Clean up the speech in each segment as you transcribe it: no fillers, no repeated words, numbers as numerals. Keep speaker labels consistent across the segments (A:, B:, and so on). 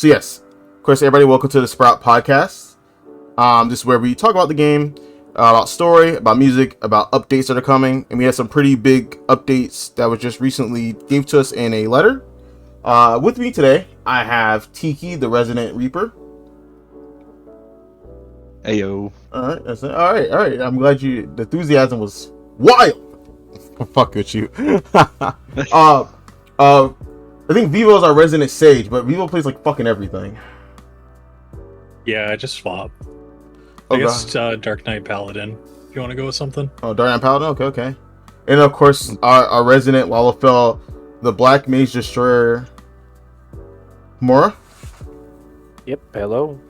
A: So yes, of course, everybody, welcome to the Sprout Podcast. This is where we talk about the game, about story, about music, about updates that are coming, and we have some pretty big updates that was just recently gave to us in a letter. With me today, I have Tiki, the Resident Reaper.
B: Ayo.
A: All right, that's it. All right. I'm glad the enthusiasm was wild. Fuck with you. I think Vivo's our resident sage, but Vivo plays like fucking everything.
C: Yeah, just swap.
A: Oh,
C: I guess Dark Knight Paladin, if you want to go with something.
A: Oh, Dark Knight Paladin? Okay. And of course, our resident Lalafell, the Black Mage Destroyer, Mora.
D: Yep, hello.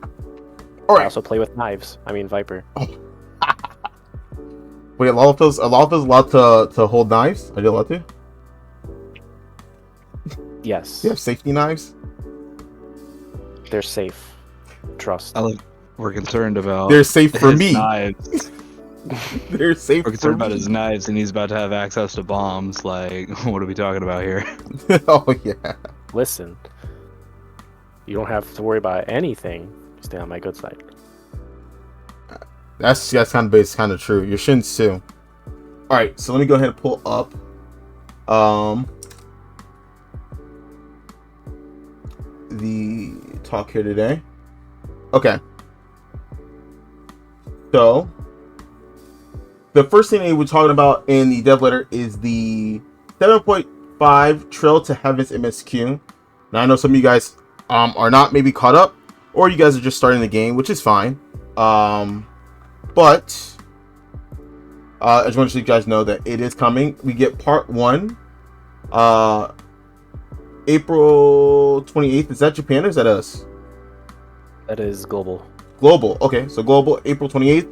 A: All right.
D: I also play with knives. I mean, Viper.
A: Wait, Lalafell's allowed to hold knives? Are you allowed to?
D: Yes.
A: You have safety knives?
D: They're safe. Trust.
B: We're concerned about.
A: They're safe for
B: his
A: me.
B: Knives.
A: They're safe.
B: We're concerned about his knives, and he's about to have access to bombs. Like, what are we talking about here?
A: Oh yeah.
D: Listen, you don't have to worry about anything. Stay on my good side.
A: That's kind of true. Your shins too. All right, so let me go ahead and pull up. The talk here today. Okay. So the first thing they were talking about in the dev letter is the 7.5 Trail to Heaven's MSQ. Now I know some of you guys are not maybe caught up, or you guys are just starting the game, which is fine. But I just want to let you guys know that it is coming. We get part 1 April 28th. Is that Japan or is that us?
D: That is global.
A: Global. Okay, so global April 28th.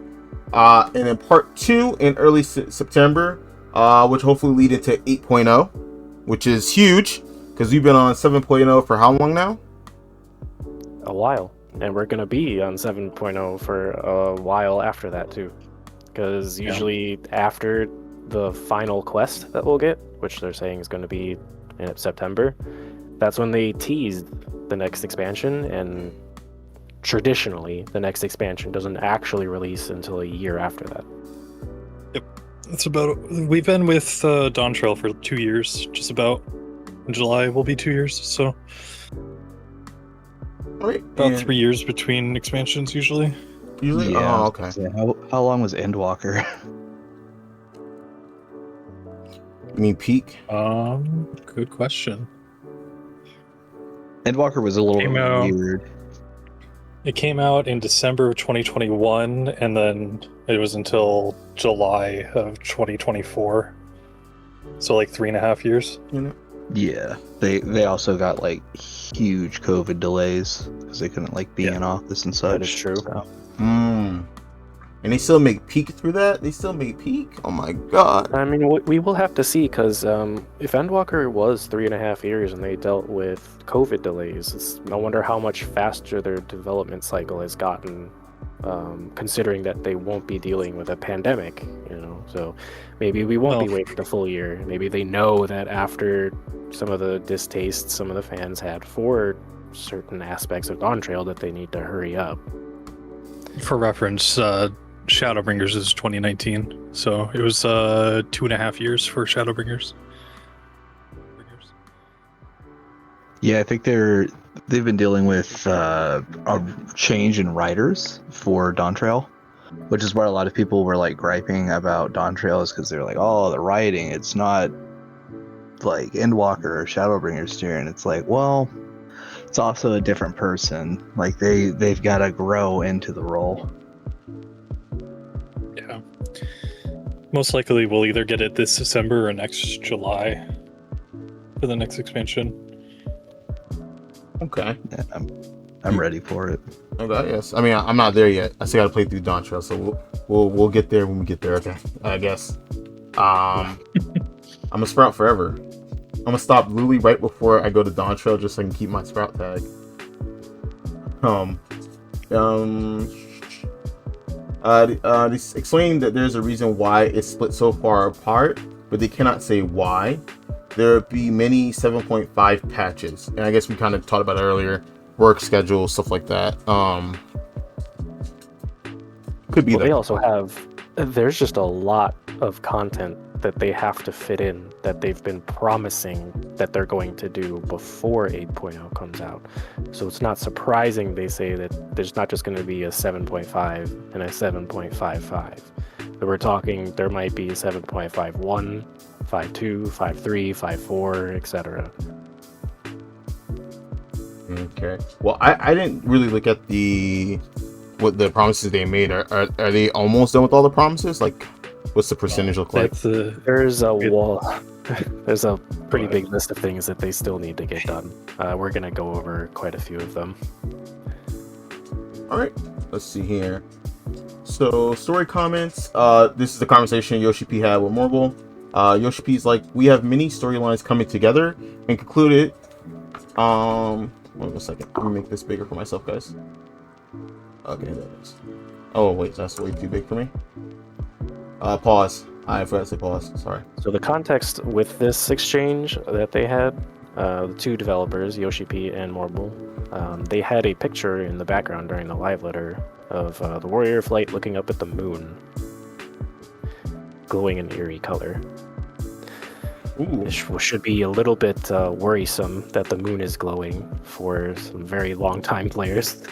A: And then part 2 in early September, which hopefully lead into 8.0, which is huge because we've been on 7.0 for how long now?
D: A while. And we're going to be on 7.0 for a while after that, too. Because usually after the final quest that we'll get, which they're saying is going to be in September, that's when they teased the next expansion, and traditionally the next expansion doesn't actually release until a year after that.
C: Yep. We've been with Dawn Trail for 2 years, just about. In July will be 2 years, so
A: All right.
C: about 3 years between expansions usually.
A: Usually?
B: Yeah.
A: Oh, okay.
B: How long was Endwalker?
A: You mean peak?
C: Good question.
B: Endwalker was a little
C: Came out-
B: weird.
C: It came out in December of 2021, and then it was until July of 2024. So like 3.5 years.
A: You know?
B: Yeah, they also got like huge COVID delays because they couldn't like be in office and such.
D: That is true.
B: So.
A: And they still make peak through that? They still make peak? Oh my god.
D: I mean, we will have to see, because if Endwalker was 3.5 years and they dealt with COVID delays, I wonder how much faster their development cycle has gotten, considering that they won't be dealing with a pandemic, so maybe we won't be waiting the full year. Maybe they know that after some of the distaste some of the fans had for certain aspects of Dawn Trail that they need to hurry up.
C: For reference, Shadowbringers is 2019, so it was 2.5 years for Shadowbringers.
B: Yeah, I think they've been dealing with a change in writers for Dawn Trail, which is why a lot of people were like griping about Dawn Trail, is because they're like, oh, the writing, it's not like Endwalker or Shadowbringers steer, and it's like, well, it's also a different person. Like they've got to grow into the role.
C: Yeah. Most likely we'll either get it this December or next July for the next expansion.
A: Okay.
B: Yeah, I'm ready for it.
A: Okay, yes. I mean, I'm not there yet. I still gotta play through Dawn Trail, so we'll get there when we get there. Okay, I guess. I'm a Sprout forever. I'm gonna stop Luli right before I go to Dawn Trail, just so I can keep my Sprout tag. They explained that there's a reason why it's split so far apart, but they cannot say why. There will be many 7.5 patches, and I guess we kind of talked about it earlier. work schedule, stuff like that. Could be
D: Well, they
A: that.
D: also have. There's just a lot of content that they have to fit in that they've been promising that they're going to do before 8.0 comes out. So it's not surprising they say that there's not just going to be a 7.5 and a 7.55. But we're talking there might be a 7.51, 5.2, 5.3, 5.4, etc.
A: Okay. Well, I didn't really look at what the promises they made. Are they almost done with all the promises? Like, what's the percentage look like?
D: There's a wall. There's a pretty big list of things that they still need to get done. We're gonna go over quite a few of them.
A: All right. Let's see here. So, story comments. This is the conversation Yoshi P had with Morgul. Yoshi P's like, we have many storylines coming together, and concluded. Wait a second. Let me make this bigger for myself, guys. Okay, there it is. Oh wait, that's way too big for me. Pause. I forgot to say pause. Sorry.
D: So the context with this exchange that they had, the two developers, Yoshi P and Morgul, they had a picture in the background during the live letter of the Warrior flight looking up at the moon, glowing an eerie color.
A: Ooh.
D: It should be a little bit worrisome that the moon is glowing for some very long time players.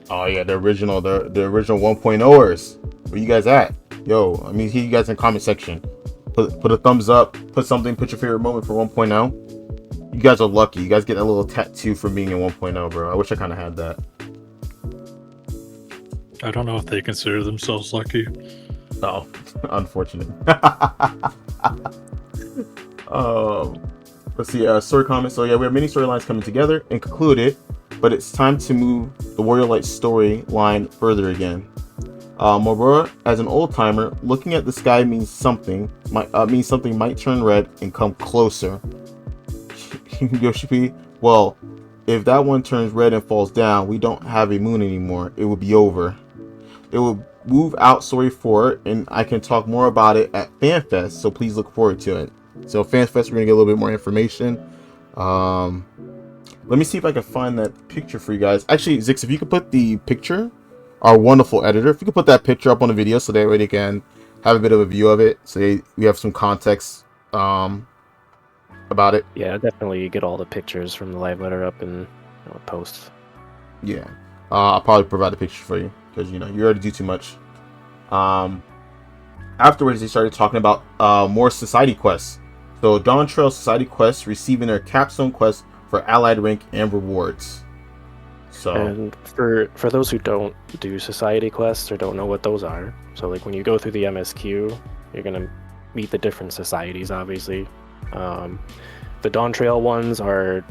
A: Oh yeah, the original 1.0ers. Where you guys at? Yo, I mean, hear you guys in the comment section. Put a thumbs up. Put your favorite moment for 1.0. You guys are lucky. You guys get a little tattoo for being in 1.0, bro. I wish I kind of had that.
C: I don't know if they consider themselves lucky.
A: Oh, unfortunate. Let's see. Story comments. So yeah, we have many storylines coming together and concluded, but it's time to move the Warrior Light storyline further again. Morora, as an old timer, looking at the sky means something might turn red and come closer. Yoshi P, well, if that one turns red and falls down, we don't have a moon anymore. It will be over. It will move out story 4, and I can talk more about it at FanFest, so please look forward to it. So FanFest, we're gonna get a little bit more information. Let me see if I can find that picture for you guys. Actually, Zix, if you could put the picture, our wonderful editor, if you could put that picture up on the video so that way they can have a bit of a view of it, so we have some context about it.
D: Yeah, definitely get all the pictures from the live letter up and post.
A: Yeah, I'll probably provide a picture for you because you already do too much. Afterwards, they started talking about more society quests. So Dawn Trail society quests receiving their capstone quest for allied rank and rewards. So,
D: and for those who don't do society quests or don't know what those are, so like when you go through the MSQ, you're gonna meet the different societies, obviously. The Dawn Trail ones are,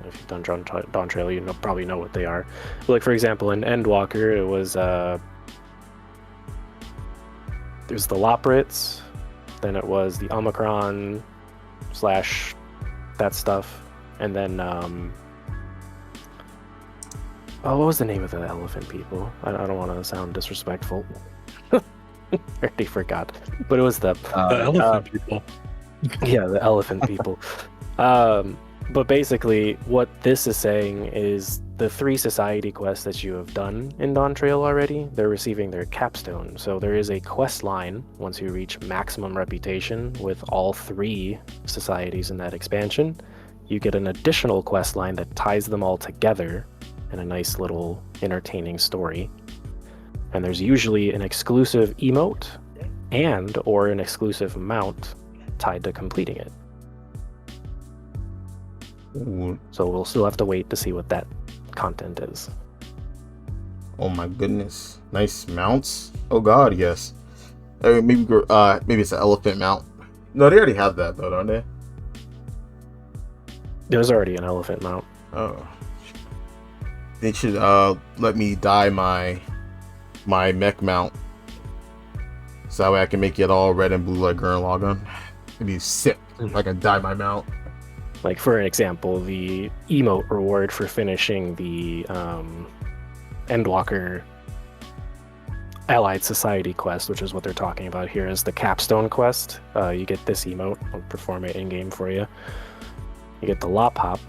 D: if you've done Dawn Trail, you probably know what they are. Like for example, in Endwalker, it was there's the Loprits, then it was the Omicron / that stuff, and then what was the name of the elephant people? I don't want to sound disrespectful. I already forgot, but it was the
C: elephant people.
D: Yeah, the elephant people. But basically, what this is saying is the 3 society quests that you have done in Dawn Trail already, they're receiving their capstone. So there is a quest line once you reach maximum reputation with all 3 societies in that expansion. You get an additional quest line that ties them all together in a nice little entertaining story. And there's usually an exclusive emote or an exclusive mount tied to completing it.
A: ooh,
D: So we'll still have to wait to see what that content is.
A: oh my goodness, nice mounts. Oh god, yes. Maybe it's an elephant mount. No, they already have that though, don't they?
D: There's already an elephant mount.
A: Oh, they should let me dye my mech mount so that way I can make it all red and blue like Gurren Lagann. It'd be sick if I can dye my mount.
D: Like for an example, the emote reward for finishing the Endwalker Allied Society quest, which is what they're talking about here, is the capstone quest. You get this emote. I'll perform it in game for you. You get the Lop Hop.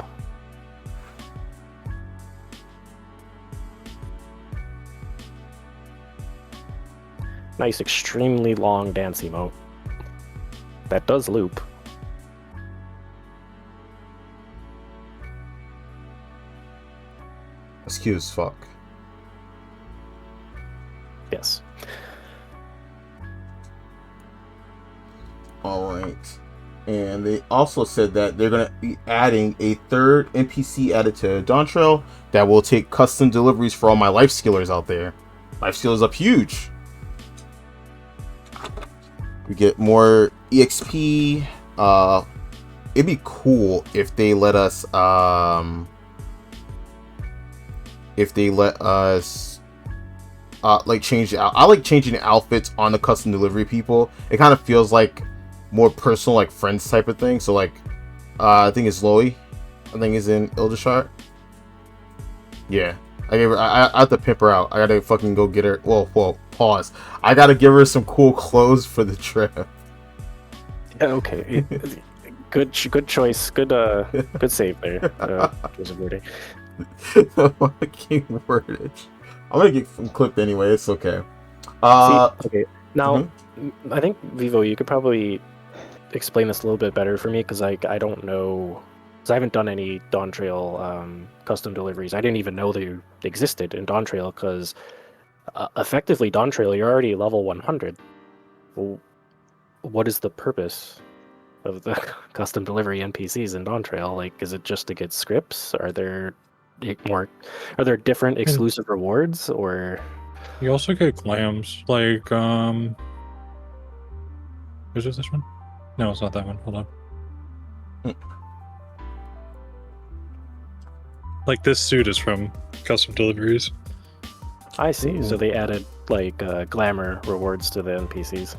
D: nice, extremely long dance emote that does loop.
A: That's cute as fuck.
D: Yes.
A: All right. And they also said that they're going to be adding a third NPC added to Dawntrail that will take custom deliveries for all my life skillers out there. Life skillers up huge. We get more EXP. It'd be cool if they let us like change out. I like changing the outfits on the custom delivery people. It kind of feels like more personal, like friends type of thing. So like I think it's Loey. I think is in Ildershire. Yeah. I have to pimp her out. I gotta fucking go get her. Whoa, pause. I gotta give her some cool clothes for the trip.
D: Yeah, okay. Good choice. Good save there.
A: Fucking wordage. I'm gonna get clipped anyway. It's okay.
D: Okay. Now, I think Vivo, you could probably explain this a little bit better for me because I don't know. Because I haven't done any Dawntrail custom deliveries. I didn't even know they existed in Dawntrail because effectively Dawntrail, you're already level 100. Well, what is the purpose of the custom delivery NPCs in Dawntrail? Like, is it just to get scripts? Are there different exclusive rewards, or
C: You also get clams, like, is it this one? No, it's not that one. Hold on. Like, this suit is from custom deliveries.
D: I see.
A: Ooh.
D: So they added, like, glamour rewards to the NPCs.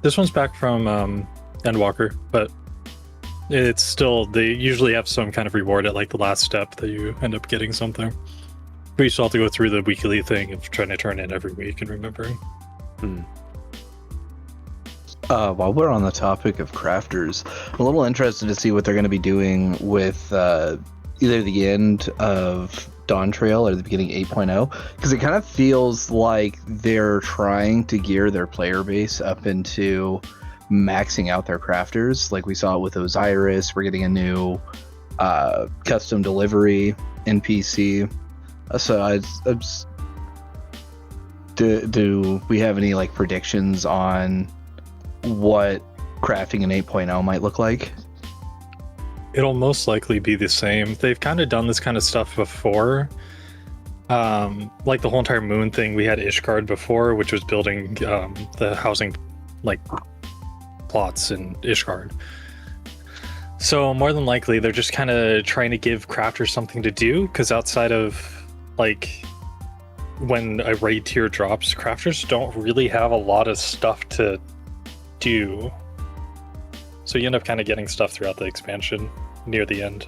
C: This one's back from Endwalker, but it's still, they usually have some kind of reward at, like, the last step that you end up getting something. But you still have to go through the weekly thing of trying to turn in every week and remembering.
B: While we're on the topic of crafters, I'm a little interested to see what they're going to be doing with either the end of Dawntrail or the beginning 8.0, because it kind of feels like they're trying to gear their player base up into maxing out their crafters. Like we saw it with Osiris. We're getting a new custom delivery NPC. So do we have any like predictions on what crafting in 8.0 might look like?
C: It'll most likely be the same. They've kind of done this kind of stuff before. Like the whole entire moon thing, we had Ishgard before, which was building the housing like plots in Ishgard. So more than likely, they're just kind of trying to give crafters something to do, because outside of like when a raid tier drops, crafters don't really have a lot of stuff to do. So you end up kind of getting stuff throughout the expansion near the end.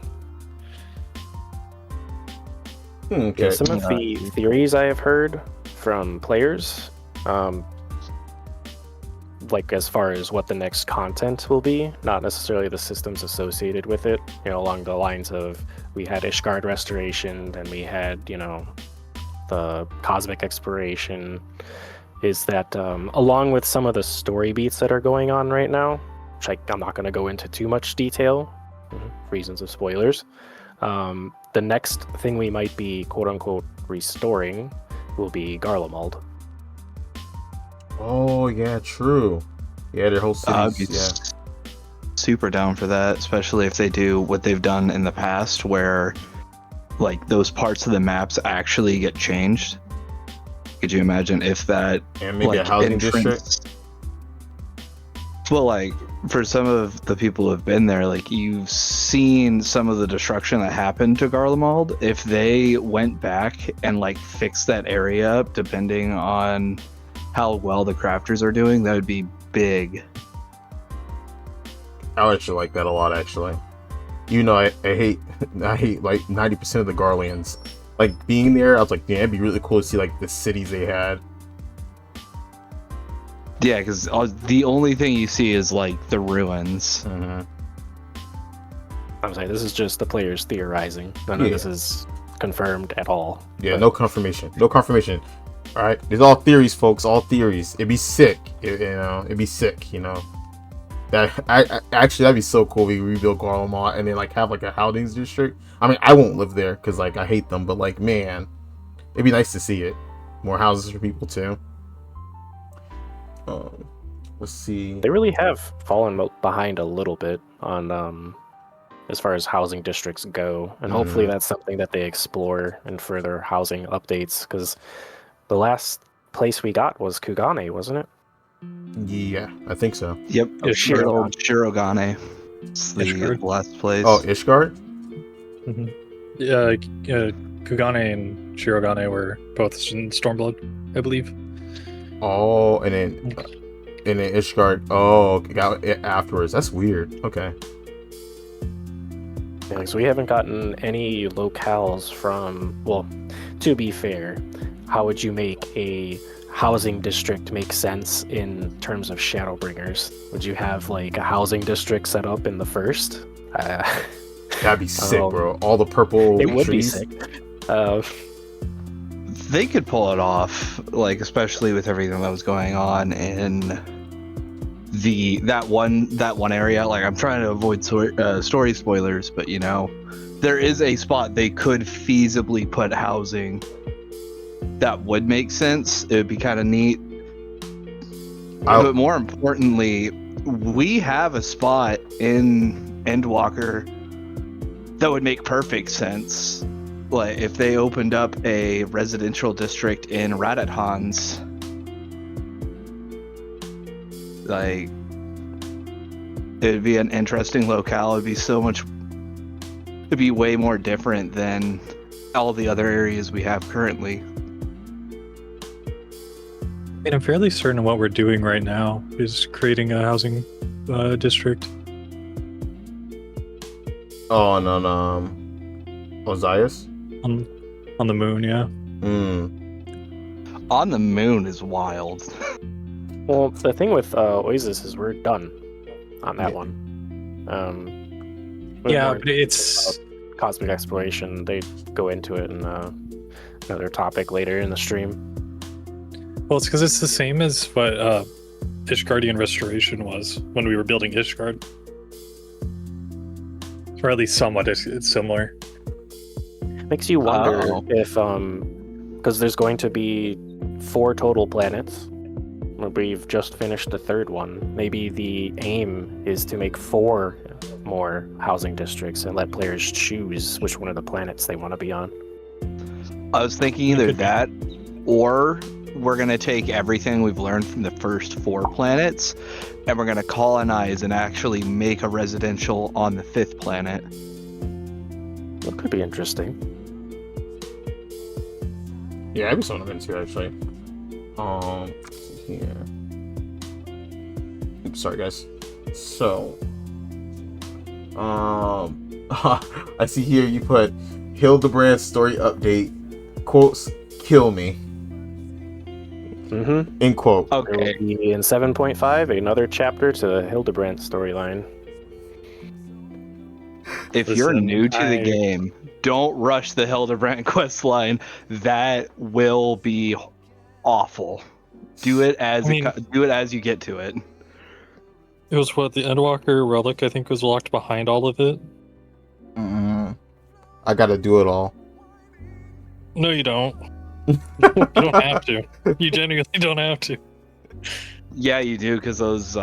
A: Okay.
D: Some of the theories I have heard from players, like as far as what the next content will be, not necessarily the systems associated with it, you know, along the lines of we had Ishgard Restoration, and we had, you know, the Cosmic Exploration, is that along with some of the story beats that are going on right now, which I'm not going to go into too much detail, reasons of spoilers, the next thing we might be quote-unquote restoring will be Garlemald.
A: Oh yeah, true. Yeah, their whole cities. Yeah.
B: Super down for that, especially if they do what they've done in the past, where like those parts of the maps actually get changed. Could you imagine if that
A: And maybe
B: like,
A: a housing
B: entrance-
A: district.
B: Well, like for some of the people who have been there, like you've seen some of the destruction that happened to Garlemald. If they went back and like fixed that area up, depending on how well the crafters are doing, that would be big.
A: I would actually like that a lot, actually. You know, I hate like 90% of the Garleans. Like being there, I was like, yeah, it'd be really cool to see like the cities they had.
B: Yeah, because the only thing you see is like the ruins.
A: Mm-hmm.
D: I'm sorry, this is just the players theorizing. None of this is confirmed at all.
A: Yeah, no confirmation. No confirmation. All right, it's all theories, folks. All theories. It'd be sick. It'd be sick. Actually that'd be so cool. We rebuild Garlemald Mall and then like have like a housing district. I mean, I won't live there because like I hate them, but like man, it'd be nice to see it. More houses for people too. Let's see.
D: They really have fallen behind a little bit on as far as housing districts go, and hopefully that's something that they explore in further housing updates. Because the last place we got was Kugane, wasn't it?
A: Yeah, I think so.
B: Yep.
D: Shirogane.
B: Shirogane. It's the
C: Ishgard.
B: last place.
A: Oh, Ishgard.
C: Yeah, Kugane and Shirogane were both in Stormblood, I believe.
A: Oh, and then Ishgard. Oh, got it afterwards. That's weird. Okay.
D: Yeah, so we haven't gotten any locales from. Well, to be fair, how would you make a housing district make sense in terms of Shadowbringers? Would you have like a housing district set up in the first?
A: That'd be sick, bro. All the purple
D: It would
A: trees.
D: be sick.
B: They could pull it off, like especially with everything that was going on in that one area. Like I'm trying to avoid story spoilers, but there is a spot they could feasibly put housing that would make sense. It would be kind of neat. But more importantly, we have a spot in Endwalker that would make perfect sense. Like if they opened up a residential district in Radathans, like it'd be an interesting locale. It'd be way more different than all the other areas we have currently.
C: I mean, I'm fairly certain what we're doing right now is creating a housing district.
A: Oh, and on Osiris.
C: On the moon, yeah.
B: On the moon is wild.
D: Well, the thing with Oasis is we're done on that one.
C: Yeah,
D: more
C: but it's
D: cosmic exploration. They go into it in another topic later in the stream.
C: well, it's because it's the same as what Ishgardian Restoration was when we were building Ishgard, or at least somewhat it's similar.
D: Makes you wonder if because there's going to be 4 total planets. We've just finished the 3rd one. Maybe the aim is to make 4 more housing districts and let players choose which one of the planets they want to be on.
B: I was thinking either that, or we're going to take everything we've learned from the first 4 planets, and we're going to colonize and actually make a residential on the 5th planet.
D: That could be interesting.
A: Yeah, that'd be something I'm into actually. Here. Oops, sorry guys. So, I see here you put Hildebrand's story update quotes kill me. End quote.
D: There will be in 7.5 another chapter to the Hildebrand storyline.
B: If you're new to the game, don't rush the Hildebrand quest line. That will be awful. Do it as you get to it.
C: It was what the Endwalker relic I think was locked behind all of it.
A: I gotta do it all.
C: No, you don't. You don't have to. You genuinely don't have to.
B: Yeah, you do, because those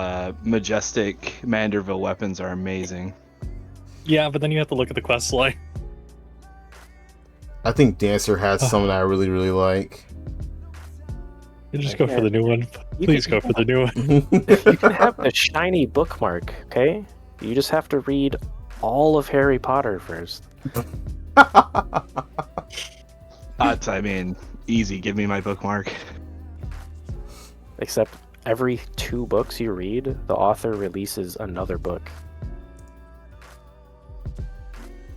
B: majestic Manderville weapons are amazing.
C: Yeah, but then you have to look at the quest line.
A: I think Dancer has some that I really, really like.
C: You just go for the new one. Please go for the new one.
D: You can have a shiny bookmark, okay? You just have to read all of Harry Potter first.
B: Easy. Give me my bookmark.
D: Except every 2 books you read, the author releases another book.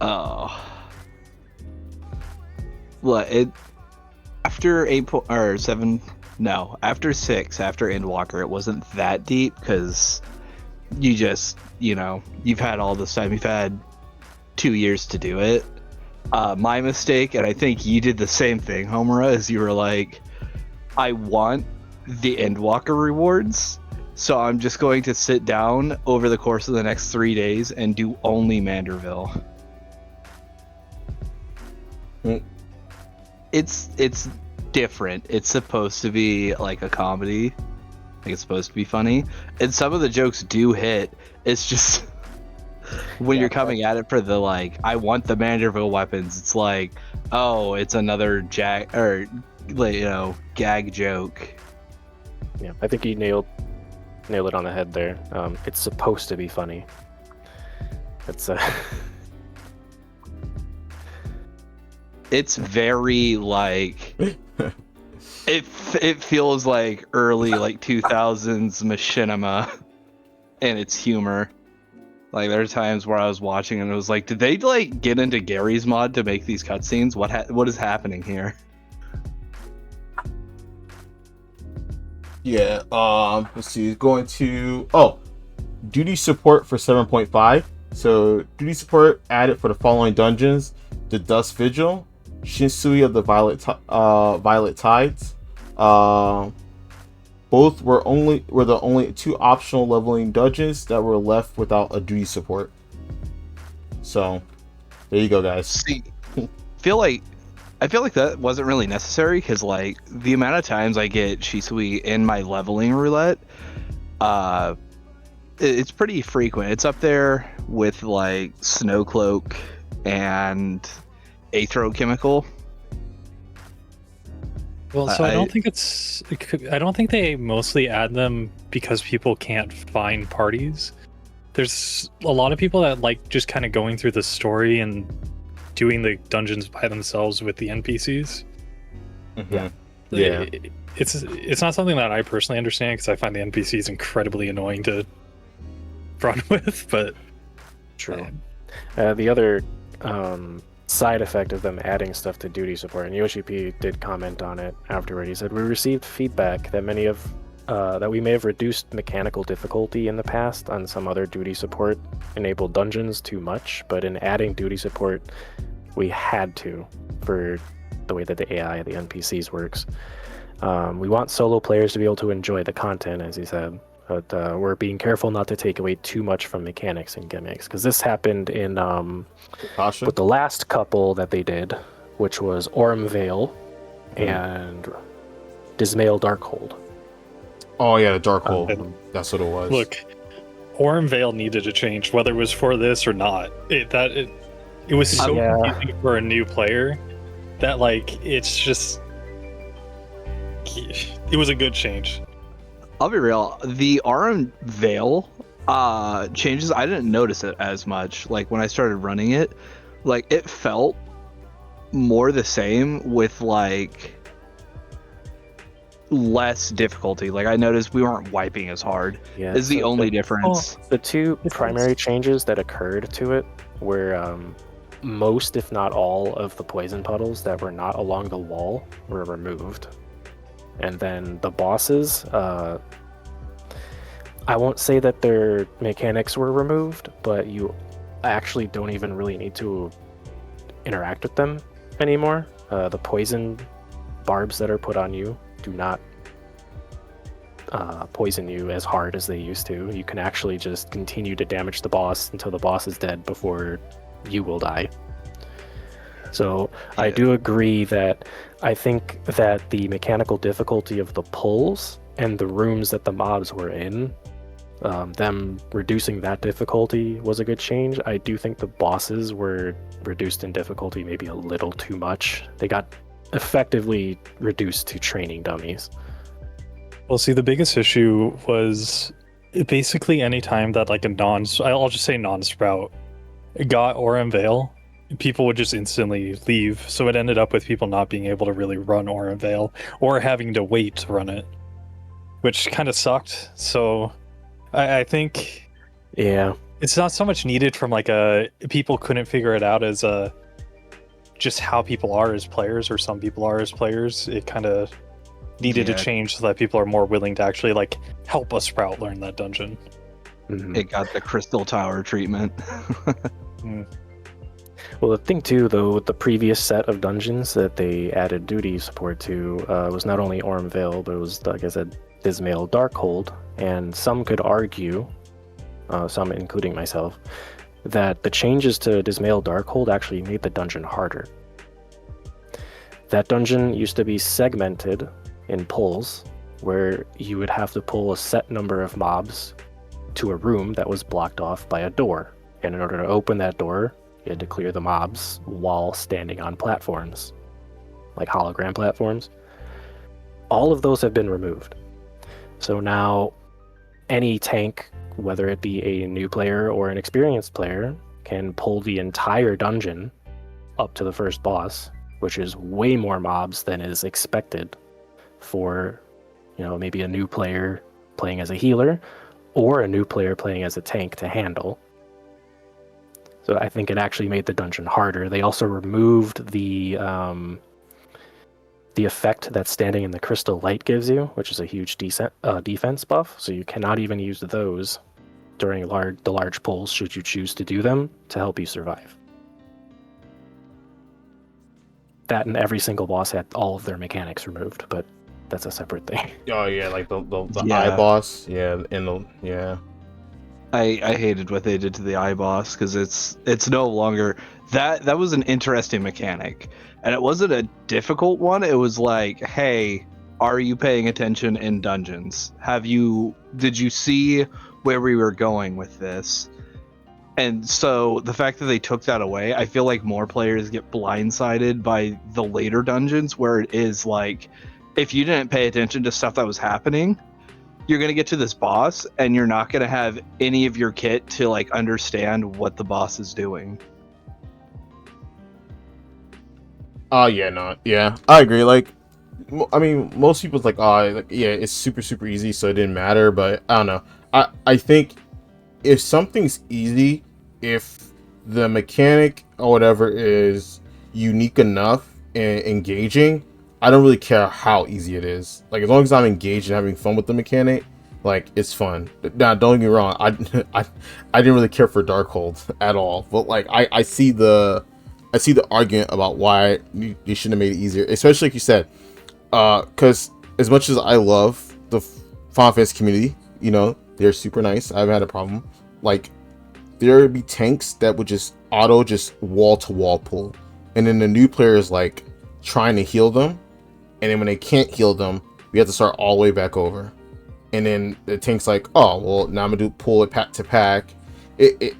B: Oh. Well, after 8 or 7. No, after 6, after Endwalker, it wasn't that deep because you just, you've had all this time. You've had 2 years to do it. My mistake, and I think you did the same thing, Homura, is you were like, I want the Endwalker rewards, so I'm just going to sit down over the course of the next 3 days and do only Manderville.
A: Mm.
B: It's different. It's supposed to be like a comedy. Like it's supposed to be funny, and some of the jokes do hit. It's just when you're coming at it for the like, I want the Manderville weapons. It's like, oh, it's another gag joke.
D: Yeah, I think you nailed it on the head there. It's supposed to be funny. It's
B: It's very like it feels like early like 2000s machinima and its humor. Like there are times where I was watching and it was like, did they like get into Gary's mod to make these cutscenes? What is happening here?
A: Yeah. Let's see. Going to duty support for 7.5. So duty support added for the following dungeons: the Dust Vigil, Shinsui of the Violet Tides. Both were the only 2 optional leveling dungeons that were left without a duty support. So there you go, guys.
B: See, I feel like that wasn't really necessary because like the amount of times I get Shisui in my leveling roulette, it's pretty frequent. It's up there with like Snowcloak and Athrochemical.
C: Well, so I don't think I don't think they mostly add them because people can't find parties. There's a lot of people that like just kind of going through the story and doing the dungeons by themselves with the NPCs.
A: Mm-hmm.
D: Yeah.
C: It's not something that I personally understand because I find the NPCs incredibly annoying to run with, but
D: true. The other side effect of them adding stuff to duty support, and Yoshi P did comment on it afterward. He said, "We received feedback that that we may have reduced mechanical difficulty in the past on some other duty support enabled dungeons too much, but in adding duty support, we had to for the way that the AI, the NPCs works. We want solo players to be able to enjoy the content," as he said, but we're being careful not to take away too much from mechanics and gimmicks, because this happened in with the last couple that they did, which was Orem Vale and Dismail Darkhold.
A: Oh yeah, the Darkhold. That's what it was.
C: Look, Orem Vale needed to change, whether it was for this or not. It was so confusing for a new player that like it's just it was a good change.
B: I'll be real. The Orem Vale changes, I didn't notice it as much. Like when I started running it, like it felt more the same with like less difficulty. Like I noticed we weren't wiping as hard.
D: Yeah,
B: is the only difference.
D: The 2 primary changes that occurred to it were most, if not all, of the poison puddles that were not along the wall were removed. And then the bosses, I won't say that their mechanics were removed, but you actually don't even really need to interact with them anymore. The poison barbs that are put on you do not poison you as hard as they used to. You can actually just continue to damage the boss until the boss is dead before you will die. So yeah. I do agree that I think that the mechanical difficulty of the pulls and the rooms that the mobs were in, them reducing that difficulty was a good change. I do think the bosses were reduced in difficulty maybe a little too much. They got effectively reduced to training dummies.
C: Well, see, the biggest issue was basically any time that like I'll just say non-sprout got Orem Vale, people would just instantly leave. So it ended up with people not being able to really run Orem Vale or having to wait to run it, which kind of sucked. So I think it's not so much needed from like people couldn't figure it out as just how people are as players, or some people are as players. It kind of needed to change so that people are more willing to actually like help a Sprout learn that dungeon.
B: It got the Crystal Tower treatment.
D: Well, the thing too, though, with the previous set of dungeons that they added duty support to was not only Ormvale, but it was, like I said, Dismail Darkhold, and some could argue, some including myself, that the changes to Dismail Darkhold actually made the dungeon harder. That dungeon used to be segmented in pulls, where you would have to pull a set number of mobs to a room that was blocked off by a door. And in order to open that door, you had to clear the mobs while standing on platforms, like hologram platforms. All of those have been removed. So now any tank, whether it be a new player or an experienced player, can pull the entire dungeon up to the first boss, which is way more mobs than is expected for, maybe a new player playing as a healer or a new player playing as a tank to handle. So I think it actually made the dungeon harder. They also removed the effect that standing in the crystal light gives you, which is a huge defense buff. So you cannot even use those during the large pulls should you choose to do them to help you survive. That and every single boss had all of their mechanics removed, but that's a separate thing.
A: Oh yeah, like the
B: Yeah.
A: eye boss. Yeah, yeah.
B: I hated what they did to the iBoss because it's no longer that was an interesting mechanic, and it wasn't a difficult one. It was like, hey, are you paying attention in dungeons? Did you see where we were going with this? And so the fact that they took that away, I feel like more players get blindsided by the later dungeons where it is like, if you didn't pay attention to stuff that was happening, you're going to get to this boss and you're not going to have any of your kit to like understand what the boss is doing.
A: Yeah, I agree. Like, I mean, most people's like, yeah, it's super, super easy, so it didn't matter. But I don't know. I think if something's easy, if the mechanic or whatever is unique enough and engaging, I don't really care how easy it is. Like, as long as I'm engaged and having fun with the mechanic, like, it's fun. Now, don't get me wrong, I didn't really care for Darkhold at all. But like, I see the argument about why you shouldn't have made it easier, especially like you said, because as much as I love the Final Fantasy community, they're super nice. I haven't had a problem. Like, there would be tanks that would just wall to wall pull, and then the new players like trying to heal them, and then when they can't heal them, we have to start all the way back over. And then the tank's like, oh well, now I'm gonna pull it pack to pack. I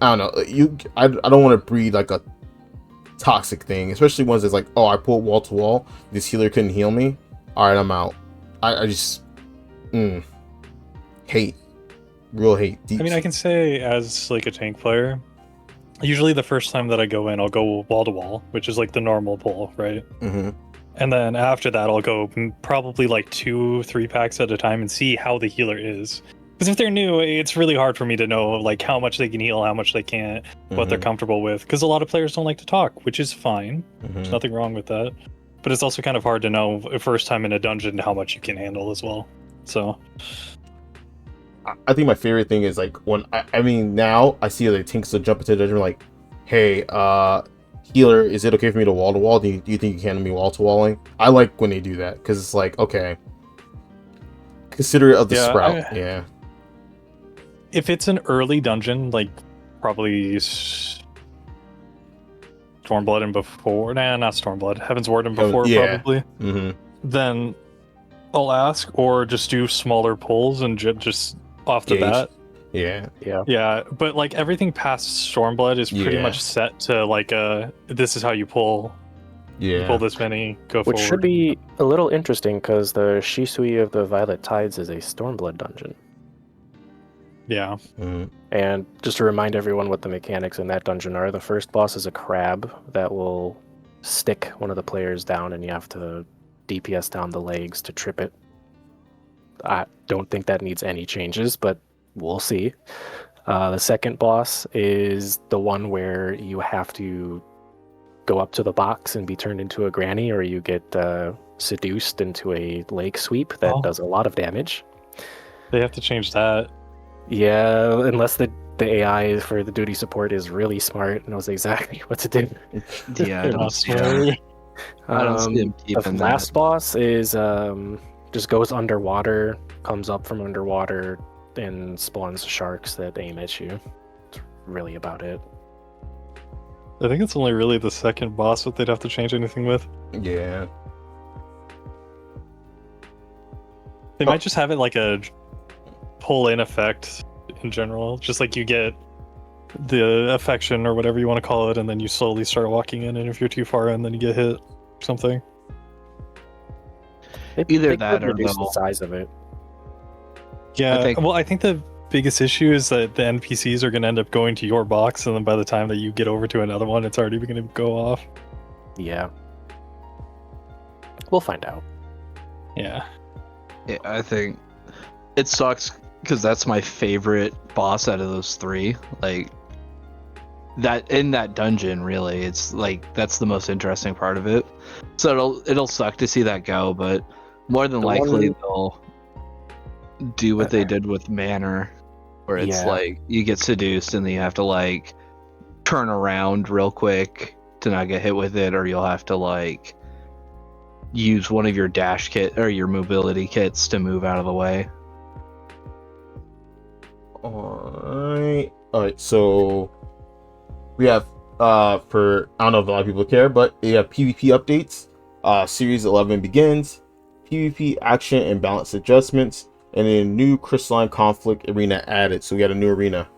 A: don't know. I don't want to breed like a toxic thing, especially ones that's like, oh, I pulled wall to wall, this healer couldn't heal me, all right, I'm out. I just hate, real hate. Deep.
C: I mean, I can say as like a tank player, usually the first time that I go in, I'll go wall to wall, which is like the normal pull, right?
A: Mm-hmm.
C: And then after that, I'll go probably like 2-3 packs at a time and see how the healer is. Because if they're new, it's really hard for me to know like how much they can heal, how much they can't, what they're comfortable with. Because a lot of players don't like to talk, which is fine. There's nothing wrong with that. But it's also kind of hard to know first time in a dungeon how much you can handle as well. So
A: I think my favorite thing is like when I mean now I see the tanks will jump into the dungeon like, hey, healer, is it okay for me to wall to wall? Do you think you can handle me wall to walling? I like when they do that because it's like, okay, considerate of the sprout. Yeah.
C: If it's an early dungeon, like probably Stormblood and before, not Stormblood, Heaven's Ward and before, probably. Then I'll ask, or just do smaller pulls and just off the bat. Yeah. But like everything past Stormblood is pretty much set to like this is how you pull.
A: Yeah.
C: You pull this many, go forward.
D: Which should be a little interesting because the Shisui of the Violet Tides is a Stormblood dungeon.
C: Yeah.
D: And just to remind everyone what the mechanics in that dungeon are, the first boss is a crab that will stick one of the players down and you have to DPS down the legs to trip it. I don't think that needs any changes, but we'll see. The second boss is the one where you have to go up to the box and be turned into a granny, or you get seduced into a leg sweep that does a lot of damage.
C: They have to change that.
D: Yeah, unless the AI for the duty support is really smart and knows exactly what to do.
B: Yeah, I
C: They're
B: don't
C: not
B: see him.
C: smart.
B: I don't see him
D: The
B: keeping
D: last
B: that.
D: boss is just goes underwater, comes up from underwater, and spawns sharks that aim at you. That's really about it.
C: I think it's only really the second boss that they'd have to change anything with.
A: Yeah.
C: They might just have it like a pull-in effect in general. Just like you get the affection or whatever you want to call it, and then you slowly start walking in, and if you're too far in, then you get hit or something.
B: Either
D: They
B: that
D: could
B: or
D: reduce the
B: they'll-
D: size of it.
C: Yeah,
B: think-
C: well, I think the biggest issue is that the NPCs are going to end up going to your box, and then by the time that you get over to another one, it's already going to go off.
D: Yeah. We'll find out.
C: Yeah.
B: Yeah, I think it sucks because that's my favorite boss out of those three. Like that in that dungeon, really, it's like that's the most interesting part of it. So it'll suck to see that go, but more than
D: The
B: likely
D: one-
B: they'll do what they did with Manor, where it's
D: Yeah.
B: like you get seduced and then you have to like turn around real quick to not get hit with it, or you'll have to like use one of your dash kit or your mobility kits to move out of the way.
A: Alright, so we have for I don't know if a lot of people care, but we have PvP updates. Series 11 begins, PvP action and balance adjustments, and a new crystalline conflict arena added. So we got a new arena.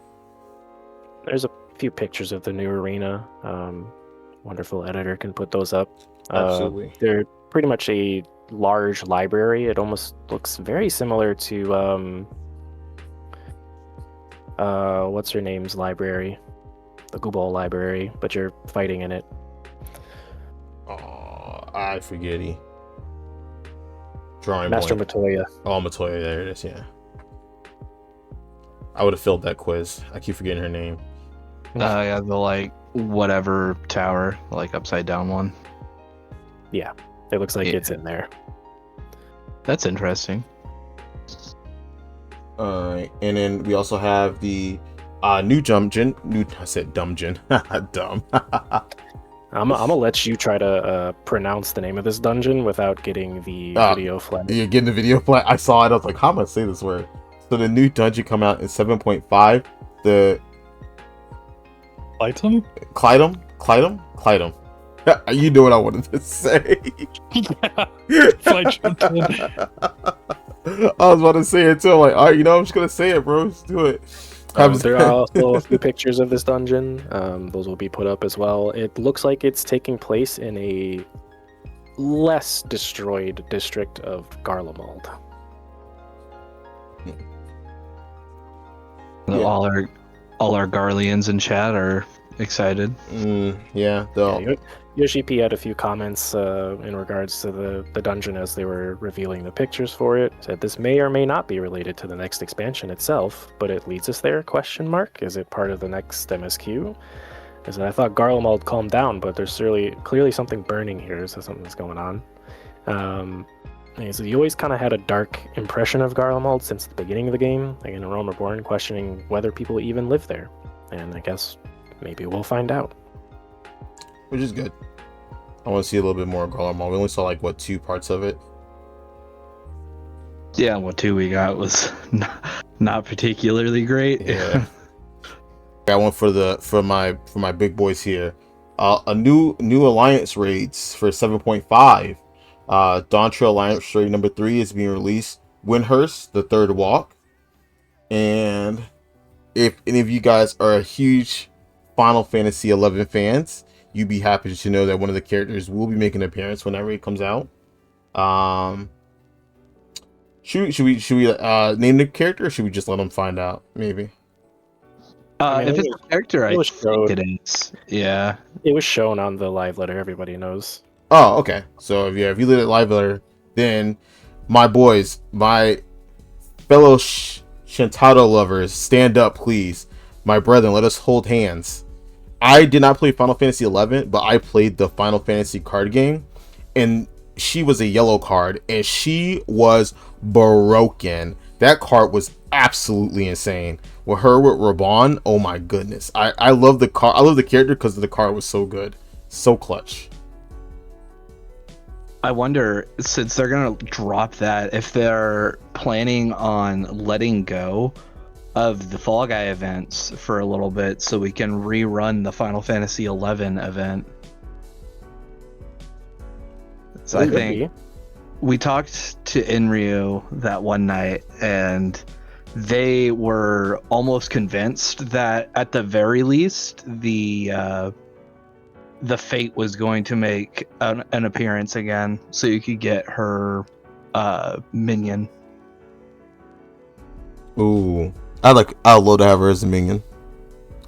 D: There's a few pictures of the new arena. Wonderful editor can put those up.
A: Absolutely.
D: They're pretty much a large library. It almost looks very similar to what's her name's library, the Gubal library, but you're fighting in it.
A: Oh, I forget it. Drawing
D: Master
A: blank.
D: Matoya.
A: Oh, Matoya, there it is. Yeah, I would have filled that quiz. I keep forgetting her name.
B: Yeah, the like whatever tower, like upside down one.
D: Yeah, it looks like
B: Yeah.
D: it's in there.
B: That's interesting.
A: And then we also have the new dungeon. I said dungeon. Dumb.
D: I'm gonna let you try to pronounce the name of this dungeon without getting the video flag.
A: You're getting the video flat. I saw it. I was like, how am I gonna say this word? So the new dungeon come out in 7.5. The
C: Item?
A: Clydum. You know what I wanted to say.
C: Yeah. If I jumped in.
A: I was about to say it too. I'm like, all right, I'm just gonna say it, bro. Just do it.
D: There are also a few pictures of this dungeon. Those will be put up as well. It looks like it's taking place in a less destroyed district of Garlemald.
A: Yeah.
B: All our Garleans in chat are excited.
A: Yeah, though.
D: Yeah, Yoshi P had a few comments in regards to the dungeon as they were revealing the pictures for it. Said this may or may not be related to the next expansion itself, but it leads us there? ? Is it part of the next MSQ? Because I thought Garlemald calmed down, but there's clearly something burning here, so something's going on. So you always kind of had a dark impression of Garlemald since the beginning of the game, like in A Realm Reborn, questioning whether people even live there. And I guess maybe we'll find out.
A: Which is good. I want to see a little bit more of Garlemald. We only saw like 2 parts of it.
B: Yeah, what two we got was not particularly great.
A: Yeah. Got one for my big boys here. A new alliance raids for 7.5. Dawn Trail Alliance raid number 3 is being released. Windhurst, the Third Walk. And if any of you guys are a huge Final Fantasy 11 fans, you'd be happy to know that one of the characters will be making an appearance when that raid comes out. Should we name the character, or should we just let them find out? Maybe.
B: If it's a character, I
D: was
B: think it is. Yeah.
D: It was shown on the live letter, everybody knows.
A: Oh, okay. So if you lit it live letter, then my boys, my fellow Shintaro lovers, stand up, please. My brethren, let us hold hands. I did not play Final Fantasy 11, but I played the Final Fantasy card game, and she was a yellow card, and she was broken. That card was absolutely insane. With her with Raban, oh my goodness. I love the car. I love the character because the car was so good. So clutch.
B: I wonder, since they're gonna drop that, if they're planning on letting go of the Fall Guy events for a little bit so we can rerun the Final Fantasy XI event. So I think we talked to Inryu that one night, and they were almost convinced that at the very least the Fate was going to make an appearance again, so you could get her minion.
A: Ooh, I'd love to have her as a minion.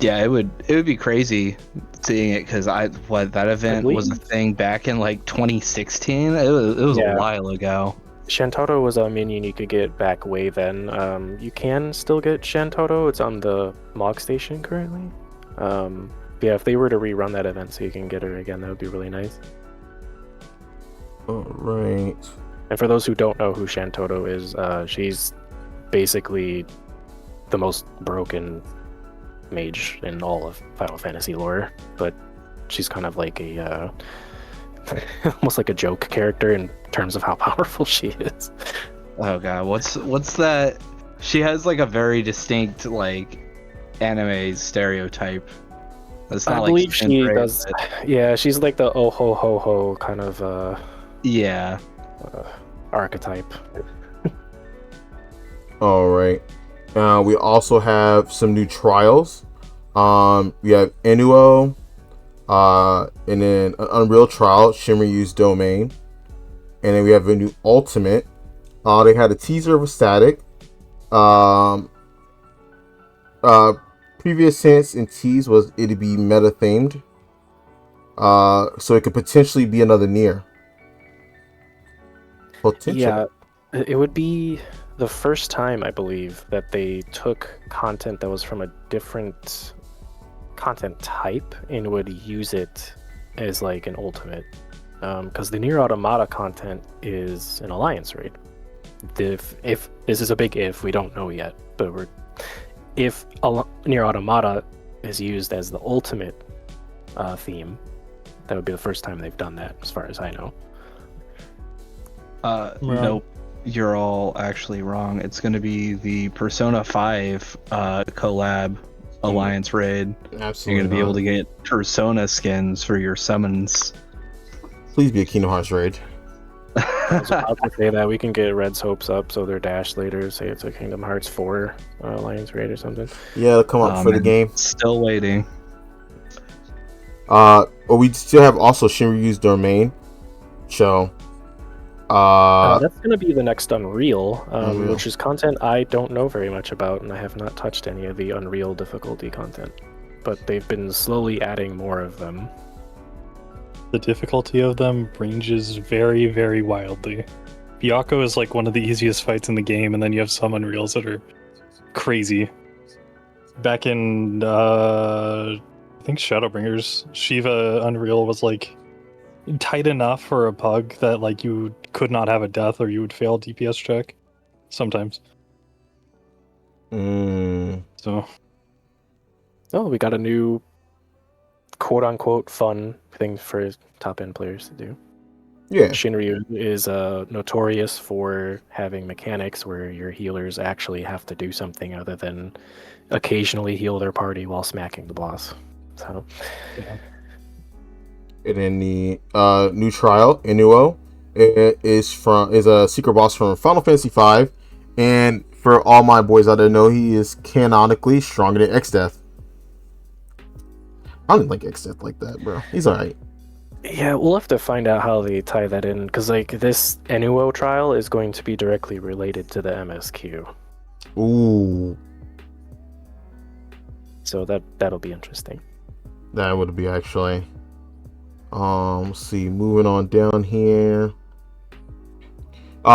B: Yeah, it would be crazy seeing it, because that event was a thing back in like 2016. It was a while ago.
D: Shantotto was a minion you could get back way then. You can still get Shantotto. It's on the Mog Station currently. Yeah, if they were to rerun that event so you can get her again, that would be really nice.
A: All right.
D: And for those who don't know who Shantotto is, she's basically the most broken mage in all of Final Fantasy lore, but she's kind of like a almost like a joke character in terms of how powerful she is.
B: Oh god, what's that? She has like a very distinct like anime stereotype. It's not, I believe she does.
D: Yeah, she's like the oh ho ho ho kind of archetype.
A: All right. We also have some new trials. We have Inuo, and then an Unreal trial, Shimmeryu's Domain, and then we have a new Ultimate. They had a teaser of a static. Previous hints and tease was it'd be meta themed. So it could potentially be another Nier. Potentially.
D: Yeah, it would be the first time, I believe, that they took content that was from a different content type and would use it as like an ultimate. Because the Nier Automata content is an alliance raid. If this is a big if, we don't know yet, but if Nier Automata is used as the ultimate theme, that would be the first time they've done that, as far as I know.
B: Nope, you're all actually wrong. It's going to be the Persona 5 collab alliance raid.
A: Absolutely,
B: you're going to be able to get Persona skins for your summons.
A: Please be a Kingdom Hearts raid.
D: I was about to say that we can get Red's hopes up so they're dashed later. Say it's a Kingdom Hearts 4 alliance raid or something.
A: Yeah, it'll come up for the game.
B: Still waiting.
A: But we still have also Shinryu's Domain show.
D: That's going to be the next Unreal, which is content I don't know very much about, and I have not touched any of the Unreal difficulty content. But they've been slowly adding more of them.
C: The difficulty of them ranges very, very wildly. Byakko is like one of the easiest fights in the game, and then you have some Unreals that are crazy. Back in, I think Shadowbringers, Shiva Unreal was like tight enough for a pug that like you could not have a death or you would fail DPS check sometimes. So
D: we got a new quote-unquote fun thing for top-end players to do.
A: Yeah,
D: Shinryu is notorious for having mechanics where your healers actually have to do something other than occasionally heal their party while smacking the boss. So
C: yeah.
A: And then the new trial, Inuo, is a secret boss from Final Fantasy V, and for all my boys out there know, he is canonically stronger than Xdeath. I don't like Xdeath like that, bro. He's alright.
D: Yeah, we'll have to find out how they tie that in, because like this Inuo trial is going to be directly related to the MSQ.
A: Ooh.
D: So that'll be interesting.
A: That would be actually. Let's see, moving on down here.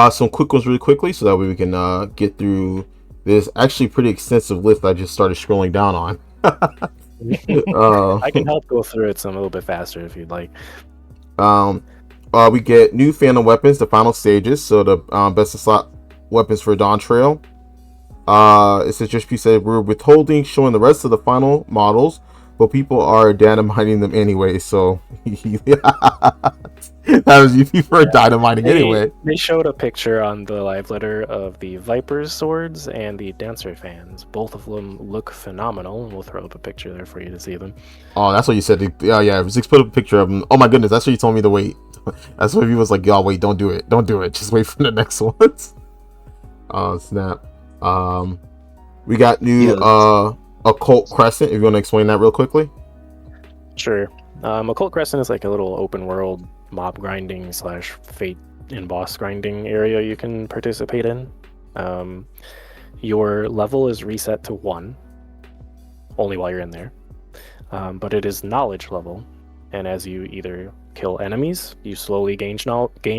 A: Some quick ones really quickly, so that way we can get through this actually pretty extensive list I just started scrolling down on.
D: I can help go through it some a little bit faster if you'd like.
A: We get new Phantom weapons, the final stages, so the best of slot weapons for Dawn Trail. It says Josh P said we're withholding showing the rest of the final models, but people are dynamiting them anyway. So that was you for dynamiting anyway.
D: They showed a picture on the live letter of the Viper's swords and the Dancer fans. Both of them look phenomenal, and we'll throw up a picture there for you to see them.
A: Oh, that's what you said. Yeah. Zix put up a picture of them. Oh my goodness, that's what you told me to wait. That's what he was like. Y'all wait, don't do it. Just wait for the next ones. Oh snap. We got new Occult Crescent. If you want to explain that real quickly.
D: Sure. Occult Crescent is like a little open world mob grinding / fate and boss grinding area you can participate in. Your level is reset to 1 only while you're in there, but it is knowledge level, and as you either kill enemies, you slowly gain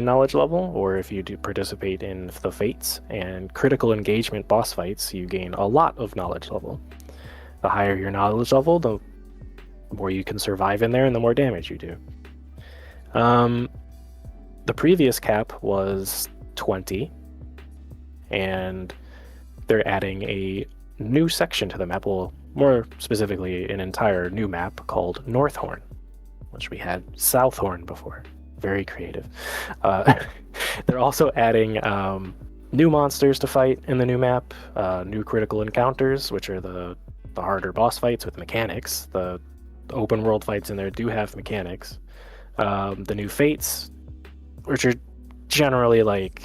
D: knowledge level, or if you do participate in the fates and critical engagement boss fights, you gain a lot of knowledge level. The higher your knowledge level, the more you can survive in there and the more damage you do. The previous cap was 20, and they're adding a new section to the map, well, more specifically an entire new map called Northhorn, which we had Southhorn before. Very creative. They're also adding new monsters to fight in the new map, new critical encounters, which are the harder boss fights with mechanics. The open world fights in there do have mechanics. The new fates, which are generally like,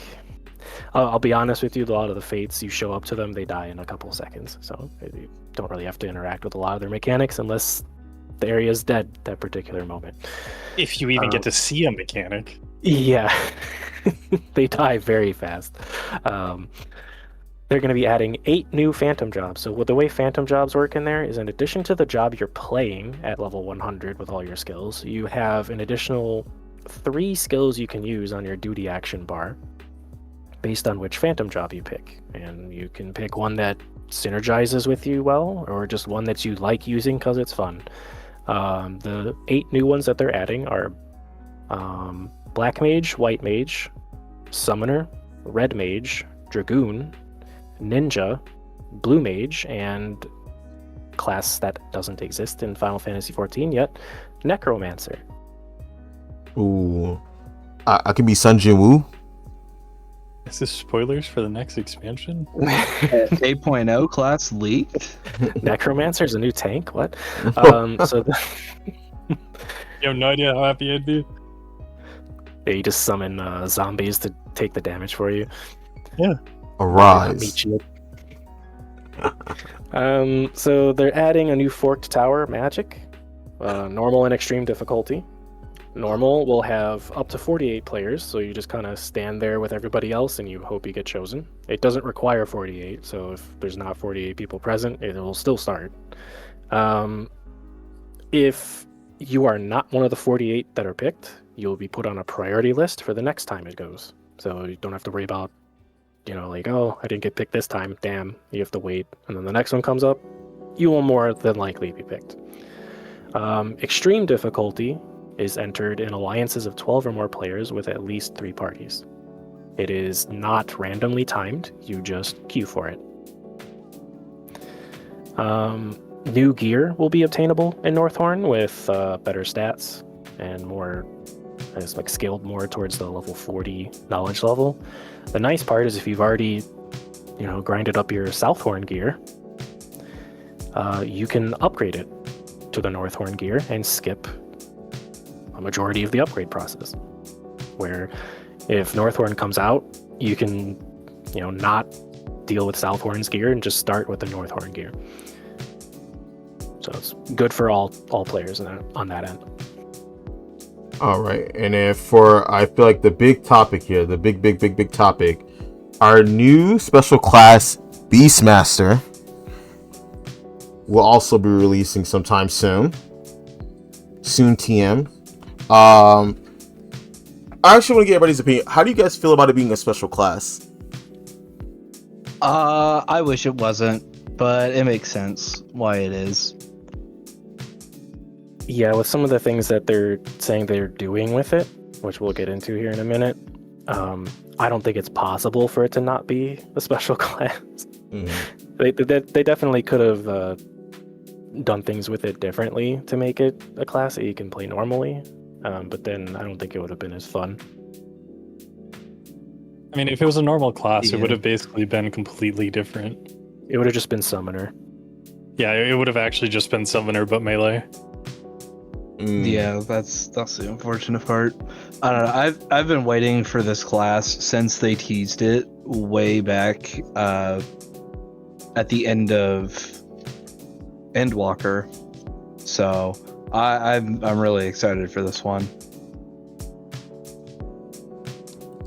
D: I'll be honest with you, a lot of the fates, you show up to them, they die in a couple seconds, so you don't really have to interact with a lot of their mechanics unless the area is dead that particular moment.
C: If you even get to see a mechanic.
D: Yeah. They die very fast. They're going to be adding 8 new phantom jobs. So the way phantom jobs work in there is, in addition to the job you're playing at level 100 with all your skills, you have an additional 3 skills you can use on your duty action bar based on which phantom job you pick. And you can pick one that synergizes with you well, or just one that you like using because it's fun. The 8 new ones that they're adding are Black Mage, White Mage, Summoner, Red Mage, Dragoon, Ninja, Blue Mage, and class that doesn't exist in Final Fantasy XIV yet, Necromancer.
A: Ooh, I can be Sun Jin Woo.
C: Is this spoilers for the next expansion?
B: 8.0 class leaked.
D: Necromancer's a new tank? What?
C: You have no idea how happy I'd be.
D: Yeah, you just summon zombies to take the damage for you.
C: Yeah.
A: Arise.
D: So they're adding a new forked tower magic, normal and extreme difficulty. Normal will have up to 48 players, so you just kind of stand there with everybody else and you hope you get chosen. It doesn't require 48, so if there's not 48 people present, it will still start. If you are not one of the 48 that are picked, you'll be put on a priority list for the next time it goes. So you don't have to worry about, like, oh, I didn't get picked this time, damn, you have to wait. And then the next one comes up, you will more than likely be picked. Extreme difficulty is entered in alliances of 12 or more players with at least 3 parties. It is not randomly timed, you just queue for it. New gear will be obtainable in Northhorn with better stats and more, it's like scaled more towards the level 40 knowledge level. The nice part is if you've already, grinded up your Southhorn gear, you can upgrade it to the Northhorn gear and skip a majority of the upgrade process. Where if Northhorn comes out, you can, not deal with Southhorn's gear and just start with the Northhorn gear. So it's good for all players on that end.
A: All right, and then I feel like the big topic here, the big topic, our new special class Beastmaster will also be releasing sometime soon. Soon TM. I actually want to get everybody's opinion. How do you guys feel about it being a special class?
B: I wish it wasn't, but it makes sense why it is.
D: Yeah, with some of the things that they're saying they're doing with it, which we'll get into here in a minute, I don't think it's possible for it to not be a special class.
A: Mhm.
D: They definitely could have done things with it differently to make it a class that you can play normally. But then I don't think it would have been as fun.
C: I mean, if it was a normal class, it
B: Yeah.
C: would have basically been completely different.
D: It would have just been Summoner.
C: Yeah, it would have actually just been Summoner but melee.
B: Yeah, that's the unfortunate part. I don't know. I've been waiting for this class since they teased it way back at the end of Endwalker. So I'm really excited for this one.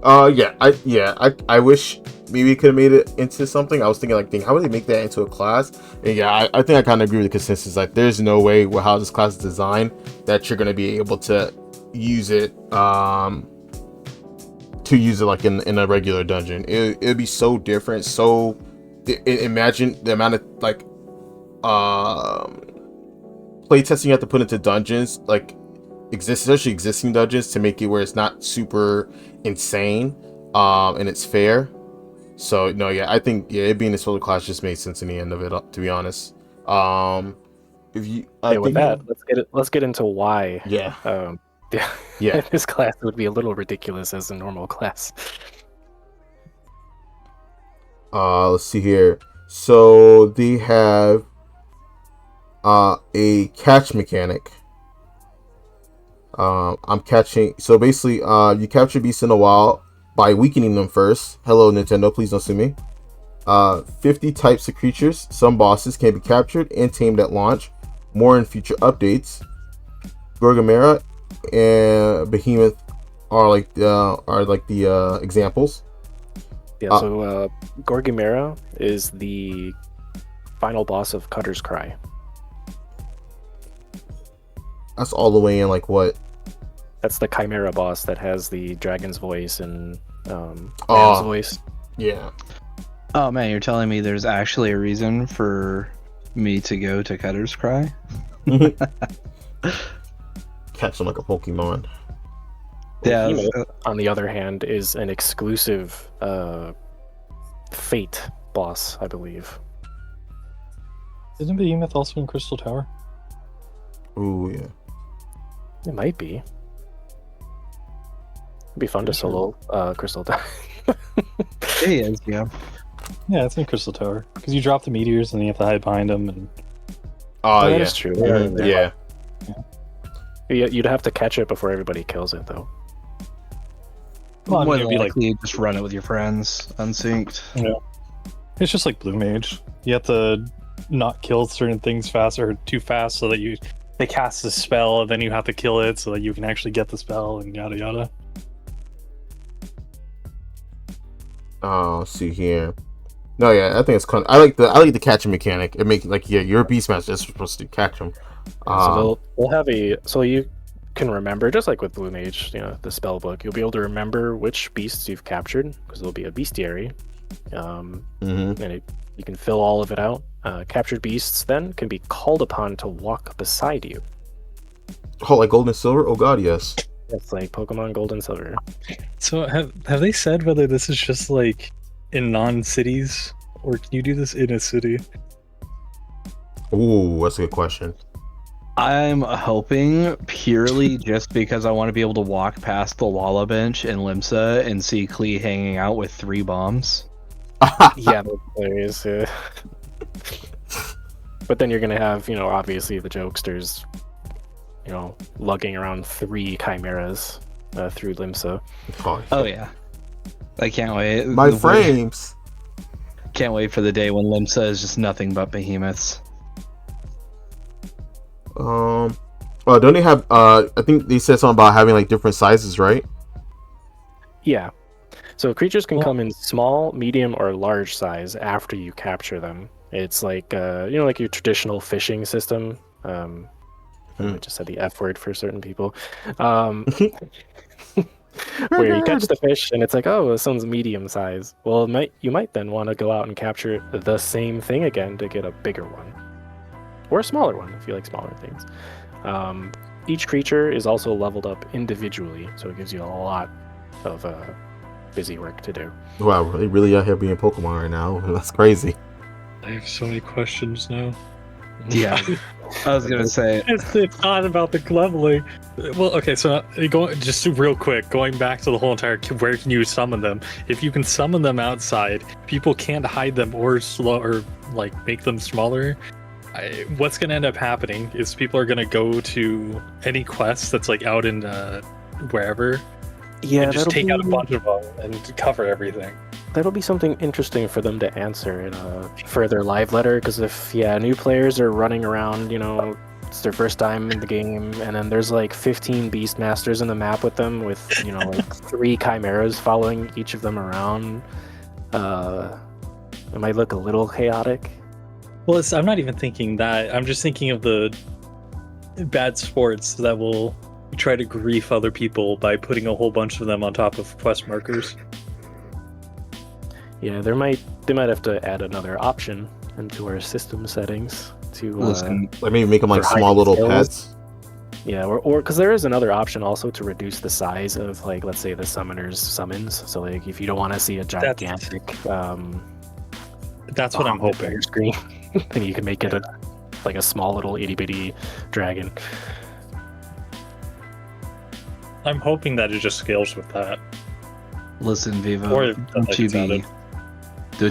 A: I wish maybe we could have made it into something. I was thinking how would they make that into a class? And yeah, I think I kind of agree with the consensus. Like, there's no way with how this class is designed that you're gonna be able to use it like in a regular dungeon. It'd be so different. So imagine the amount of like play testing you have to put into dungeons, like especially existing dungeons, to make it where it's not super insane and it's fair. So no, yeah, I think it being a solo class just made sense in the end of it, to be honest. If you
D: With that, let's get into why
A: yeah
D: yeah, this class would be a little ridiculous as a normal class.
A: Let's see here. So they have a catch mechanic. I'm catching. So basically, you capture beasts in the wild by weakening them first. Hello, Nintendo, please don't sue me. 50 types of creatures. Some bosses can be captured and tamed at launch. More in future updates. Gorgamera and Behemoth are like the examples.
D: Yeah, so Gorgamera is the final boss of Cutter's Cry.
A: That's all the way in like what?
D: That's the Chimera boss that has the dragon's voice and man's voice.
A: Yeah.
B: Oh man, you're telling me there's actually a reason for me to go to Cutter's Cry?
A: Catch them like a Pokemon.
B: Yeah.
D: Behemoth, on the other hand, is an exclusive Fate boss, I believe.
C: Isn't Behemoth also in Crystal Tower?
A: Ooh, yeah.
D: It might be. It'd be fun to solo Crystal Tower.
B: It is, yeah.
C: Yeah, it's in Crystal Tower. Because you drop the meteors and then you have to hide behind them. And
A: Oh,
D: that
A: yeah.
D: is true.
A: Mhm, yeah.
D: You'd have to catch it before everybody kills it, though.
C: Well, I mean,
B: More
C: it'd
B: than
C: be like-
B: likely, just run it with your friends, unsynced.
C: Yeah. It's just like Blue Mage. You have to not kill certain things fast or too fast so that they cast a spell and then you have to kill it so that you can actually get the spell and yada yada.
A: Let's see here. No, yeah, I think it's I like the catching mechanic. It makes you're a beastmaster that's supposed to catch them.
D: So they'll have so you can remember, just like with Blue Mage, the spell book, you'll be able to remember which beasts you've captured because there'll be a bestiary, and you can fill all of it out. Captured beasts then can be called upon to walk beside you.
A: Oh, like gold and silver? Oh god, yes.
D: It's like Pokemon Gold and Silver.
C: So have they said whether this is just like in non-cities or can you do this in a city?
A: Ooh, that's a good question.
B: I'm hoping purely just because I want to be able to walk past the Lala bench in Limsa and see Klee hanging out with 3 bombs.
D: Yeah, there is. But then you're gonna have, obviously the jokesters, lugging around 3 chimeras through Limsa.
B: Oh yeah, I can't wait.
A: My frames.
B: Can't wait for the day when Limsa is just nothing but behemoths.
A: Don't they have? I think they said something about having like different sizes, right?
D: Yeah. So creatures can come in small, medium, or large size after you capture them. It's like like your traditional fishing system. I just said the F word for certain people. Where you catch the fish and it's like, oh, this one's medium size. Well, you might then want to go out and capture the same thing again to get a bigger one. Or a smaller one if you like smaller things. Each creature is also leveled up individually, so it gives you a lot of busy work to do.
A: Wow, they really out here being Pokemon right now. That's crazy.
C: I have so many questions now.
B: Yeah, I was gonna say.
C: It's not about the leveling. Well, okay, so just real quick, going back to the whole entire where can you summon them? If you can summon them outside, people can't hide them or like make them smaller. What's gonna end up happening is people are gonna go to any quest that's like out in wherever,
D: Yeah,
C: and just take out a
D: be-
C: bunch of them and cover everything.
D: That'll be something interesting for them to answer in a further live letter, because if new players are running around, it's their first time in the game, and then there's like 15 Beastmasters in the map with them, with like 3 Chimeras following each of them around. It might look a little chaotic.
C: Well, I'm not even thinking that. I'm just thinking of the bad sports that will try to grief other people by putting a whole bunch of them on top of quest markers.
D: Yeah, they might have to add another option into our system settings to
B: Listen,
A: Like maybe make them like
D: For
A: small
D: hiding
A: little
D: skills.
A: pets.
D: yeah, or because there is another option also to reduce the size of, like, let's say the summoner's summons. So like if you don't want to see a gigantic
C: That's what I'm hoping.
D: your screen, then you can make it like a small little itty bitty dragon.
C: I'm hoping that it just scales with that.
B: listen, Vivo.
C: Or
B: Don't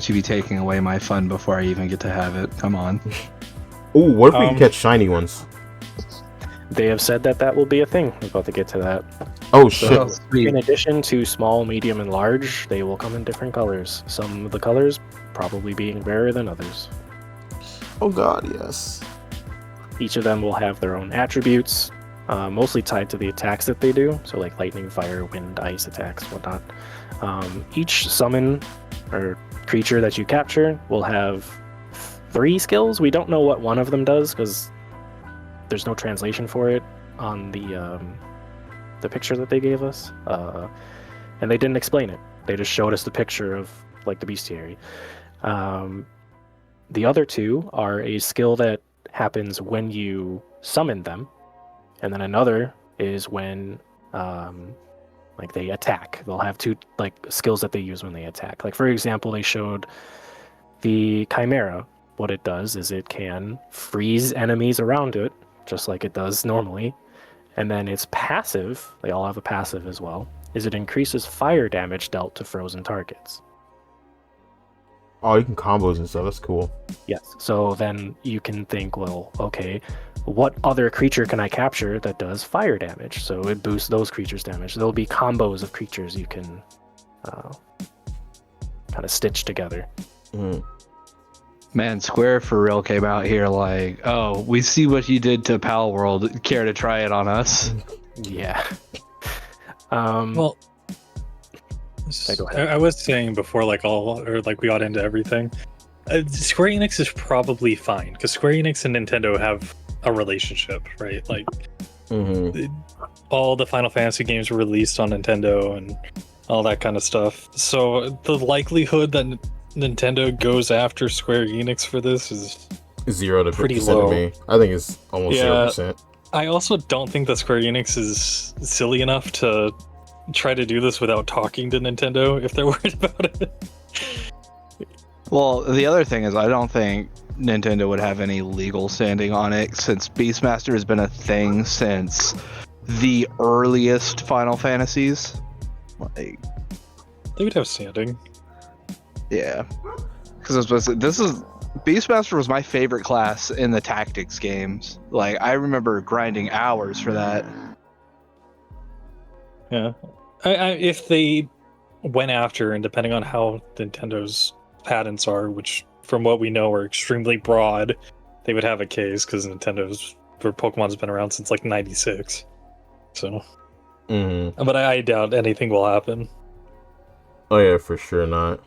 B: you be taking away my fun before I even get to have it? Come on.
A: Ooh, what if we can catch shiny ones?
D: They have said that will be a thing. We're about to get to that.
A: Oh shit!
B: Oh, sweet.
D: In addition to small, medium, and large, they will come in different colors. Some of the colors probably being rarer than others.
A: Oh god, yes.
D: Each of them will have their own attributes, mostly tied to the attacks that they do. So like lightning, fire, wind, ice attacks, whatnot. Each summon or creature that you capture will have 3 skills. We don't know what one of them does because there's no translation for it on the picture that they gave us, and they didn't explain it. They just showed us the picture of like the bestiary. The other 2 are a skill that happens when you summon them, and then another is when like they attack. They'll have 2 like skills that they use when they attack. Like for example, they showed the Chimera. What it does is it can freeze enemies around it, just like it does normally. And then its passive, they all have a passive as well, is it increases fire damage dealt to frozen targets.
A: Oh, you can combos and stuff. That's cool.
D: Yes. So then you can think, well, okay, what other creature can I capture that does fire damage? So it boosts those creatures' damage. There'll be combos of creatures you can kind of stitch together.
A: Mm.
B: Man, Square for real came out here like, oh, we see what you did to Pal World. Care to try it on us?
D: Yeah.
C: Well,
D: go ahead.
C: I was saying before, we got into everything. Square Enix is probably fine because Square Enix and Nintendo have a relationship, right? Like, all the Final Fantasy games were released on Nintendo and all that kind of stuff. So the likelihood that Nintendo goes after Square Enix for this is
A: 0 to
C: pretty
A: 50%
C: low.
A: of me. I think it's almost 0%.
C: I also don't think that Square Enix is silly enough to try to do this without talking to Nintendo if they're worried about it.
B: Well, the other thing is I don't think Nintendo would have any legal standing on it since Beastmaster has been a thing since the earliest Final Fantasies. Like,
C: They would have standing.
B: yeah. Because this is Beastmaster was my favorite class in the tactics games. Like, I remember grinding hours for that.
C: Yeah. If they went after, and depending on how Nintendo's patents are, which from what we know are extremely broad, they would have a case because Nintendo's for Pokemon's been around since like '96. So, but I doubt anything will happen.
A: Oh yeah, for sure not.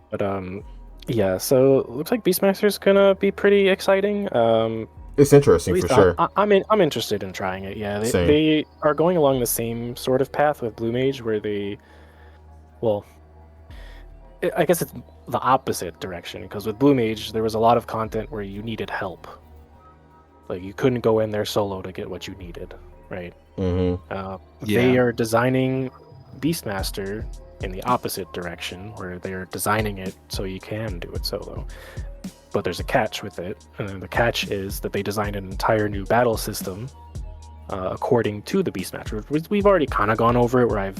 D: But yeah. So it looks like Beastmaster's gonna be pretty exciting.
A: It's interesting
D: At
A: for
D: least
A: sure.
D: I'm interested in trying it. Yeah,
A: Same.
D: they are going along the same sort of path with Blue Mage, where I guess it's the opposite direction, because with Blue Mage there was a lot of content where you needed help. Like you couldn't go in there solo to get what you needed, right? They are designing Beastmaster in the opposite direction, where they're designing it so you can do it solo. But there's a catch with it, and the catch is that they designed an entire new battle system according to the Beastmaster. We've already kind of gone over it, where I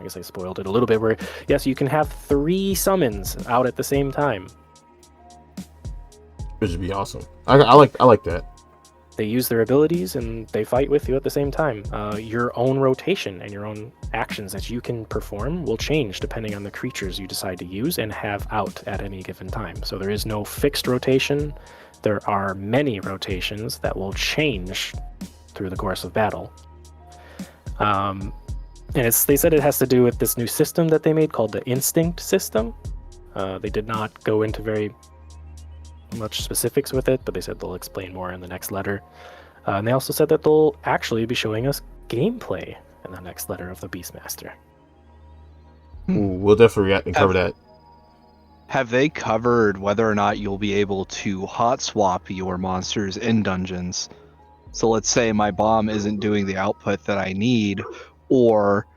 D: guess I spoiled it a little bit, where yes, you can have 3 summons out at the same time.
A: Which would be awesome. I like that.
D: They use their abilities and they fight with you at the same time. Your own rotation and your own actions that you can perform will change depending on the creatures you decide to use and have out at any given time. So there is no fixed rotation. There are many rotations that will change through the course of battle. And they said it has to do with this new system that they made called the Instinct system. They did not go into very much specifics with it, but they said they'll explain more in the next letter. And they also said that they'll actually be showing us gameplay in the next letter of the Beastmaster.
A: Ooh, we'll definitely react and cover that.
B: Have they covered whether or not you'll be able to hot swap your monsters in dungeons? So let's say my bomb isn't doing the output that I need, or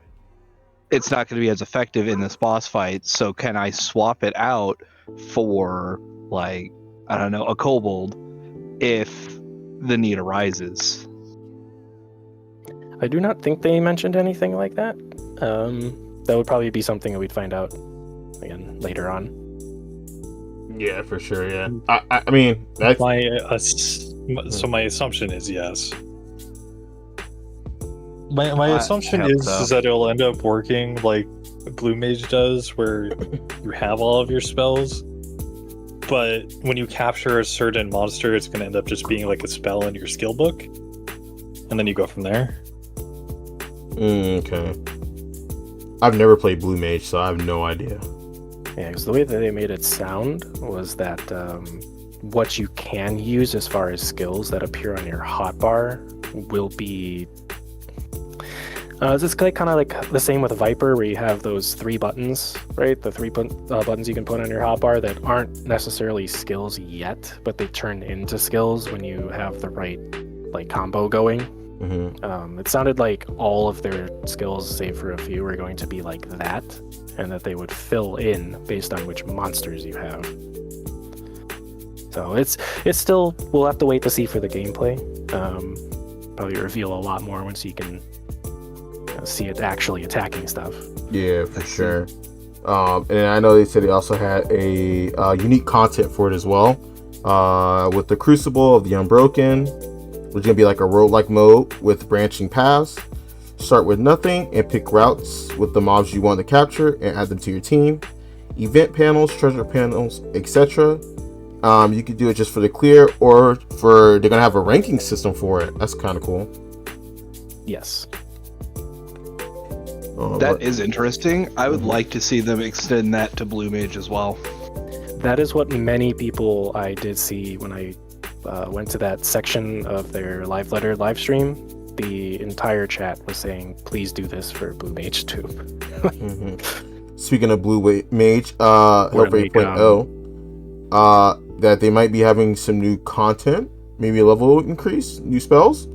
B: it's not going to be as effective in this boss fight, so can I swap it out for, like, I don't know, a kobold if the need arises?
D: I do not think they mentioned anything like that. That would probably be something that we'd find out again later on.
A: Yeah, for sure. Yeah, I mean, that's
C: So my assumption is yes. My assumption is that it'll end up working like Blue Mage does, where you have all of your spells, but when you capture a certain monster, it's going to end up just being like a spell in your skill book, and then you go from there.
A: Okay. I've never played Blue Mage, so I have no idea.
D: Yeah, because the way that they made it sound was that what you can use as far as skills that appear on your hotbar will be... it's kind of like the same with Viper, where you have those 3 buttons, right? The 3 buttons you can put on your hotbar that aren't necessarily skills yet, but they turn into skills when you have the right combo going.
A: Mm-hmm.
D: It sounded like all of their skills, save for a few, were going to be like that, and that they would fill in based on which monsters you have. So it's still, we'll have to wait to see for the gameplay. Probably reveal a lot more once you can see it actually attacking stuff.
A: Yeah, for sure. And I know they said they also had a unique content for it as well, with the Crucible of the Unbroken, which is going to be like a roguelike mode with branching paths. Start with nothing and pick routes with the mobs you want to capture and add them to your team. Event panels, treasure panels, etc. You could do it just for the clear, or they're going to have a ranking system for it. That's kind of cool.
D: Yes.
B: That is interesting. I would like to see them extend that to Blue Mage as well.
D: That is what many people I did see when I went to that section of their live letter live stream. The entire chat was saying, please do this for Blue Mage too.
A: Mm-hmm. Speaking of Blue Mage, Hellblade 8.0, that they might be having some new content, maybe a level increase, new spells.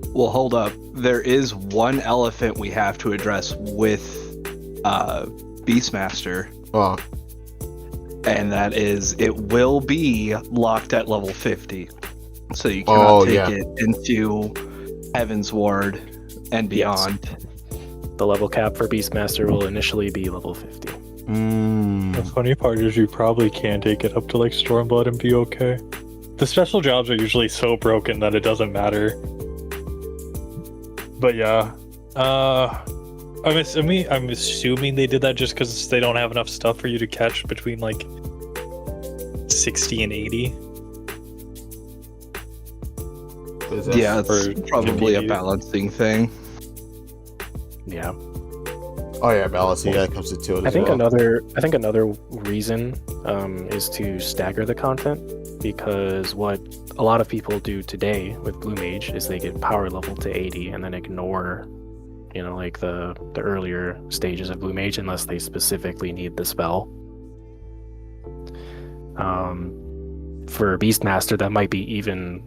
B: Well, hold up. There is one elephant we have to address with Beastmaster.
A: Oh.
B: And that is, it will be locked at level 50. So you cannot take it into Heaven's Ward and beyond.
D: Yes. The level cap for Beastmaster will initially be level 50.
C: The funny part is you probably can take it up to like Stormblood and be okay. The special jobs are usually so broken that it doesn't matter. But yeah, I'm assuming they did that just because they don't have enough stuff for you to catch between like 60 and 80.
B: Yeah, it's probably a balancing thing.
D: Yeah.
A: Oh yeah, balancing. Yeah, that comes to it.
D: I think another reason is to stagger the content, because what a lot of people do today with Blue Mage is they get power level to 80 and then ignore, like the earlier stages of Blue Mage unless they specifically need the spell. For Beastmaster, that might be even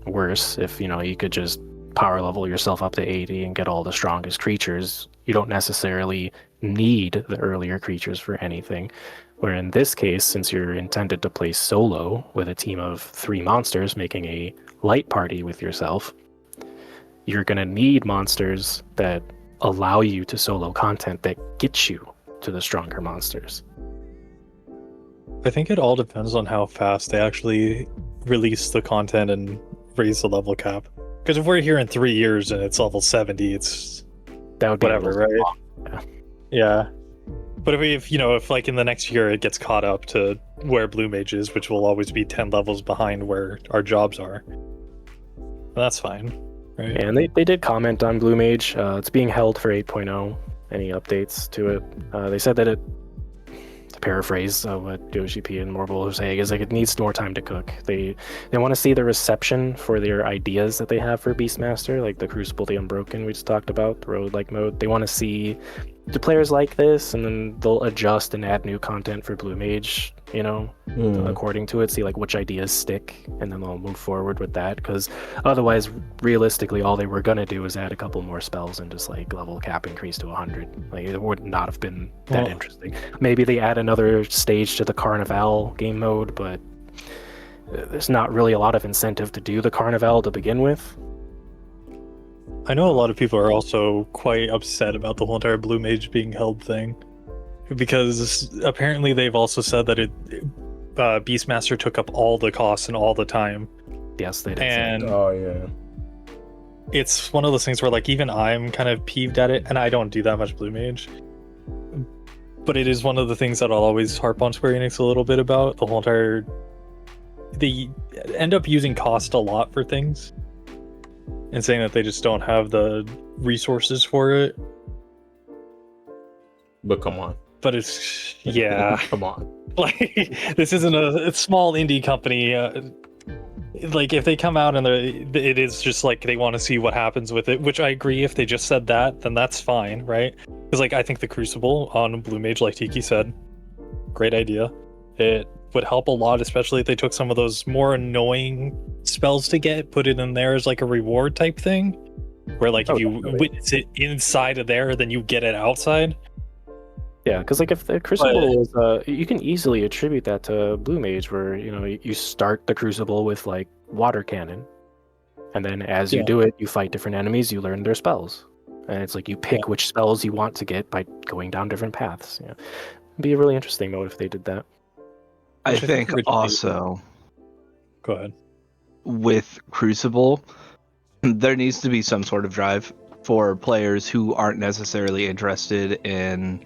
D: worse. If you could just power level yourself up to 80 and get all the strongest creatures, you don't necessarily need the earlier creatures for anything. Where in this case, since you're intended to play solo with a team of 3 monsters making a light party with yourself, you're going to need monsters that allow you to solo content that gets you to the stronger monsters.
C: I think it all depends on how fast they actually release the content and raise the level cap. Because if we're here in 3 years and it's level 70, it's
D: That would be
C: whatever, right? Yeah. But if like in the next year it gets caught up to where Blue Mage is, which will always be 10 levels behind where our jobs are, that's fine, right?
D: And they did comment on Blue Mage. It's being held for 8.0. Any updates to it? They said that to paraphrase what Yoshi P and Morbol are saying, is like it needs more time to cook. They want to see the reception for their ideas that they have for Beastmaster, like the Crucible, the Unbroken we just talked about, the road-like mode. They want to see, do players like this, and then they'll adjust and add new content for Blue Mage, according to it, see like which ideas stick, and then they'll move forward with that, because otherwise, realistically, all they were going to do is add a couple more spells and just like level cap increase to 100. Like, it would not have been that interesting. Maybe they add another stage to the Carnival game mode, but there's not really a lot of incentive to do the Carnival to begin with.
C: I know a lot of people are also quite upset about the whole entire Blue Mage being held thing, because apparently they've also said that Beastmaster took up all the costs and all the time.
D: Yes, they did.
C: And
A: Oh yeah.
C: it's one of those things where like even I'm kind of peeved at it, and I don't do that much Blue Mage. But it is one of the things that I'll always harp on Square Enix a little bit about. The whole entire... They end up using cost a lot for things, and saying that they just don't have the resources for it.
A: But come on.
C: But it's... Yeah.
A: Come on.
C: Like, this isn't a small indie company. Like, if they come out and it is just like they want to see what happens with it, which I agree, if they just said that, then that's fine, right? Because like I think the Crucible on Blue Mage, like Tiki said, great idea. It would help a lot, especially if they took some of those more annoying spells to get, put it in there as like a reward type thing, where like if you witness it inside of there, then you get it outside.
D: Yeah, because like if the Crucible was, you can easily attribute that to Blue Mage, where you start the Crucible with like water cannon, and then as you do it, you fight different enemies, you learn their spells, and it's like you pick which spells you want to get by going down different paths. It'd be a really interesting mode if they did that.
B: I think also,
C: go ahead,
B: with Crucible, there needs to be some sort of drive for players who aren't necessarily interested in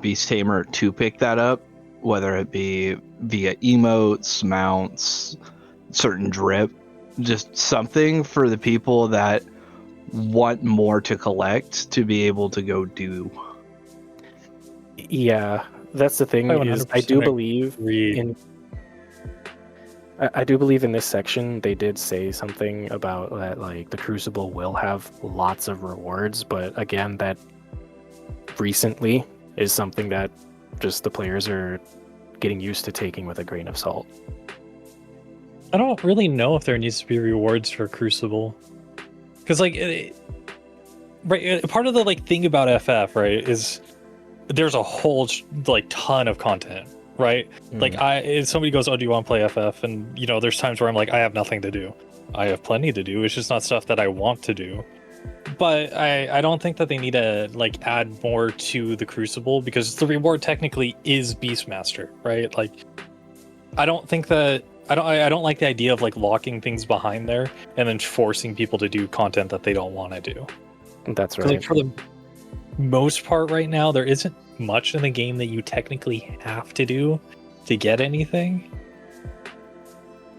B: Beast Tamer to pick that up, whether it be via emotes, mounts, certain drip, just something for the people that want more to collect to be able to go do.
D: Yeah, that's the thing. Is I do believe I do believe in this section they did say something about that, like the Crucible will have lots of rewards, but again, that recently is something that just the players are getting used to taking with a grain of salt.
C: I don't really know if there needs to be rewards for Crucible, because like right, part of the like thing about FF, right, is there's a whole like ton of content, right? Like if somebody goes, oh, do you want to play FF? And there's times where I'm like, I have nothing to do. I have plenty to do. It's just not stuff that I want to do. But I don't think that they need to like add more to the Crucible, because the reward technically is Beastmaster, right? Like, I don't think that I don't like the idea of like locking things behind there and then forcing people to do content that they don't want to do.
D: That's right.
C: Like, for the most part right now, there isn't much in the game that you technically have to do to get anything,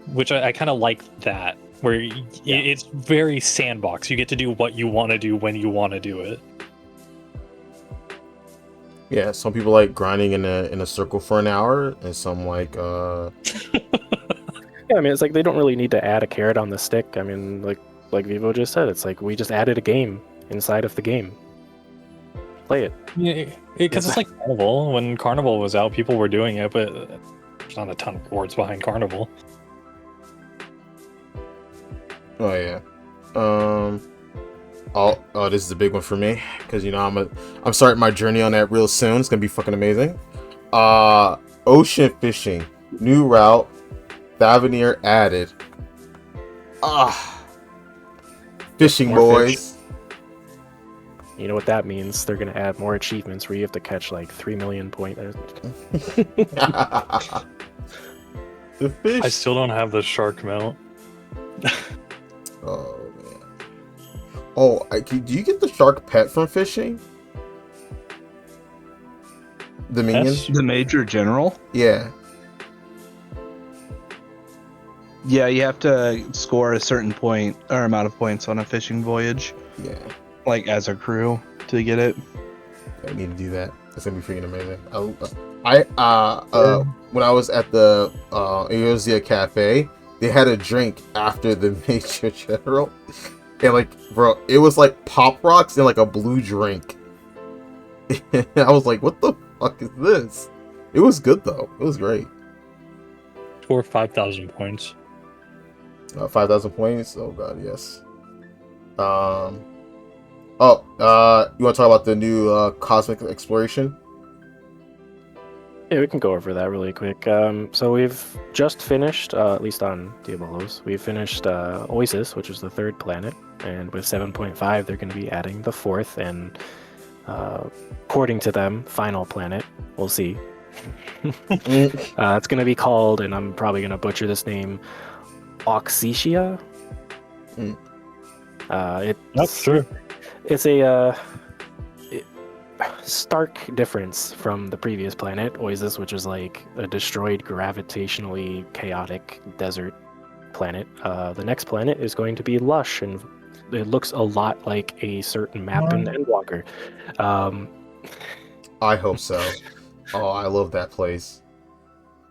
C: which I kind of like that, where it's very sandbox. You get to do what you want to do when you want to do it.
A: Yeah, some people like grinding in a circle for an hour, and some like
D: Yeah, I mean, it's like they don't really need to add a carrot on the stick. I mean, like Vivo just said, it's like we just added a game inside of the game. Play it.
C: Yeah, because it's like Carnival. When Carnival was out, people were doing it, but there's not a ton of rewards behind Carnival.
A: Oh yeah. Oh, this is a big one for me because I'm starting my journey on that real soon. It's gonna be fucking amazing. Ocean fishing, new route, Tavernier added. Fishing
D: more
A: boys.
D: You know what that means? They're gonna add more achievements where you have to catch like 3 million point.
A: The fish.
C: I still don't have the shark mount.
A: Oh man. Oh, do you get the shark pet from fishing? The minion?
C: Yes.
B: The Major General?
A: Yeah.
B: Yeah, you have to score a certain point or amount of points on a fishing voyage,
A: Yeah.
B: like as a crew, to get it.
A: I need to do that. It's gonna be freaking amazing. When I was at the Eosia Cafe, they had a drink after the Major General, and like, bro, it was like Pop Rocks and like a blue drink. I was like, what the fuck is this? It was good though. It was great.
C: Score 5,000 points.
A: 5,000 points. Oh god, yes. You want to talk about the new cosmic exploration?
D: Yeah, we can go over that really quick. So we've just finished, at least on Diabolos, we've finished Oasis, which is the third planet, and with 7.5, they're going to be adding the fourth, and according to them, final planet. We'll see. It's going to be called, and I'm probably going to butcher this name, Oxytia.
C: That's true.
D: It's a stark difference from the previous planet, Oasis, which is like a destroyed, gravitationally chaotic desert planet. The next planet is going to be lush, and it looks a lot like a certain map in Endwalker.
A: I hope so. Oh, I love that place.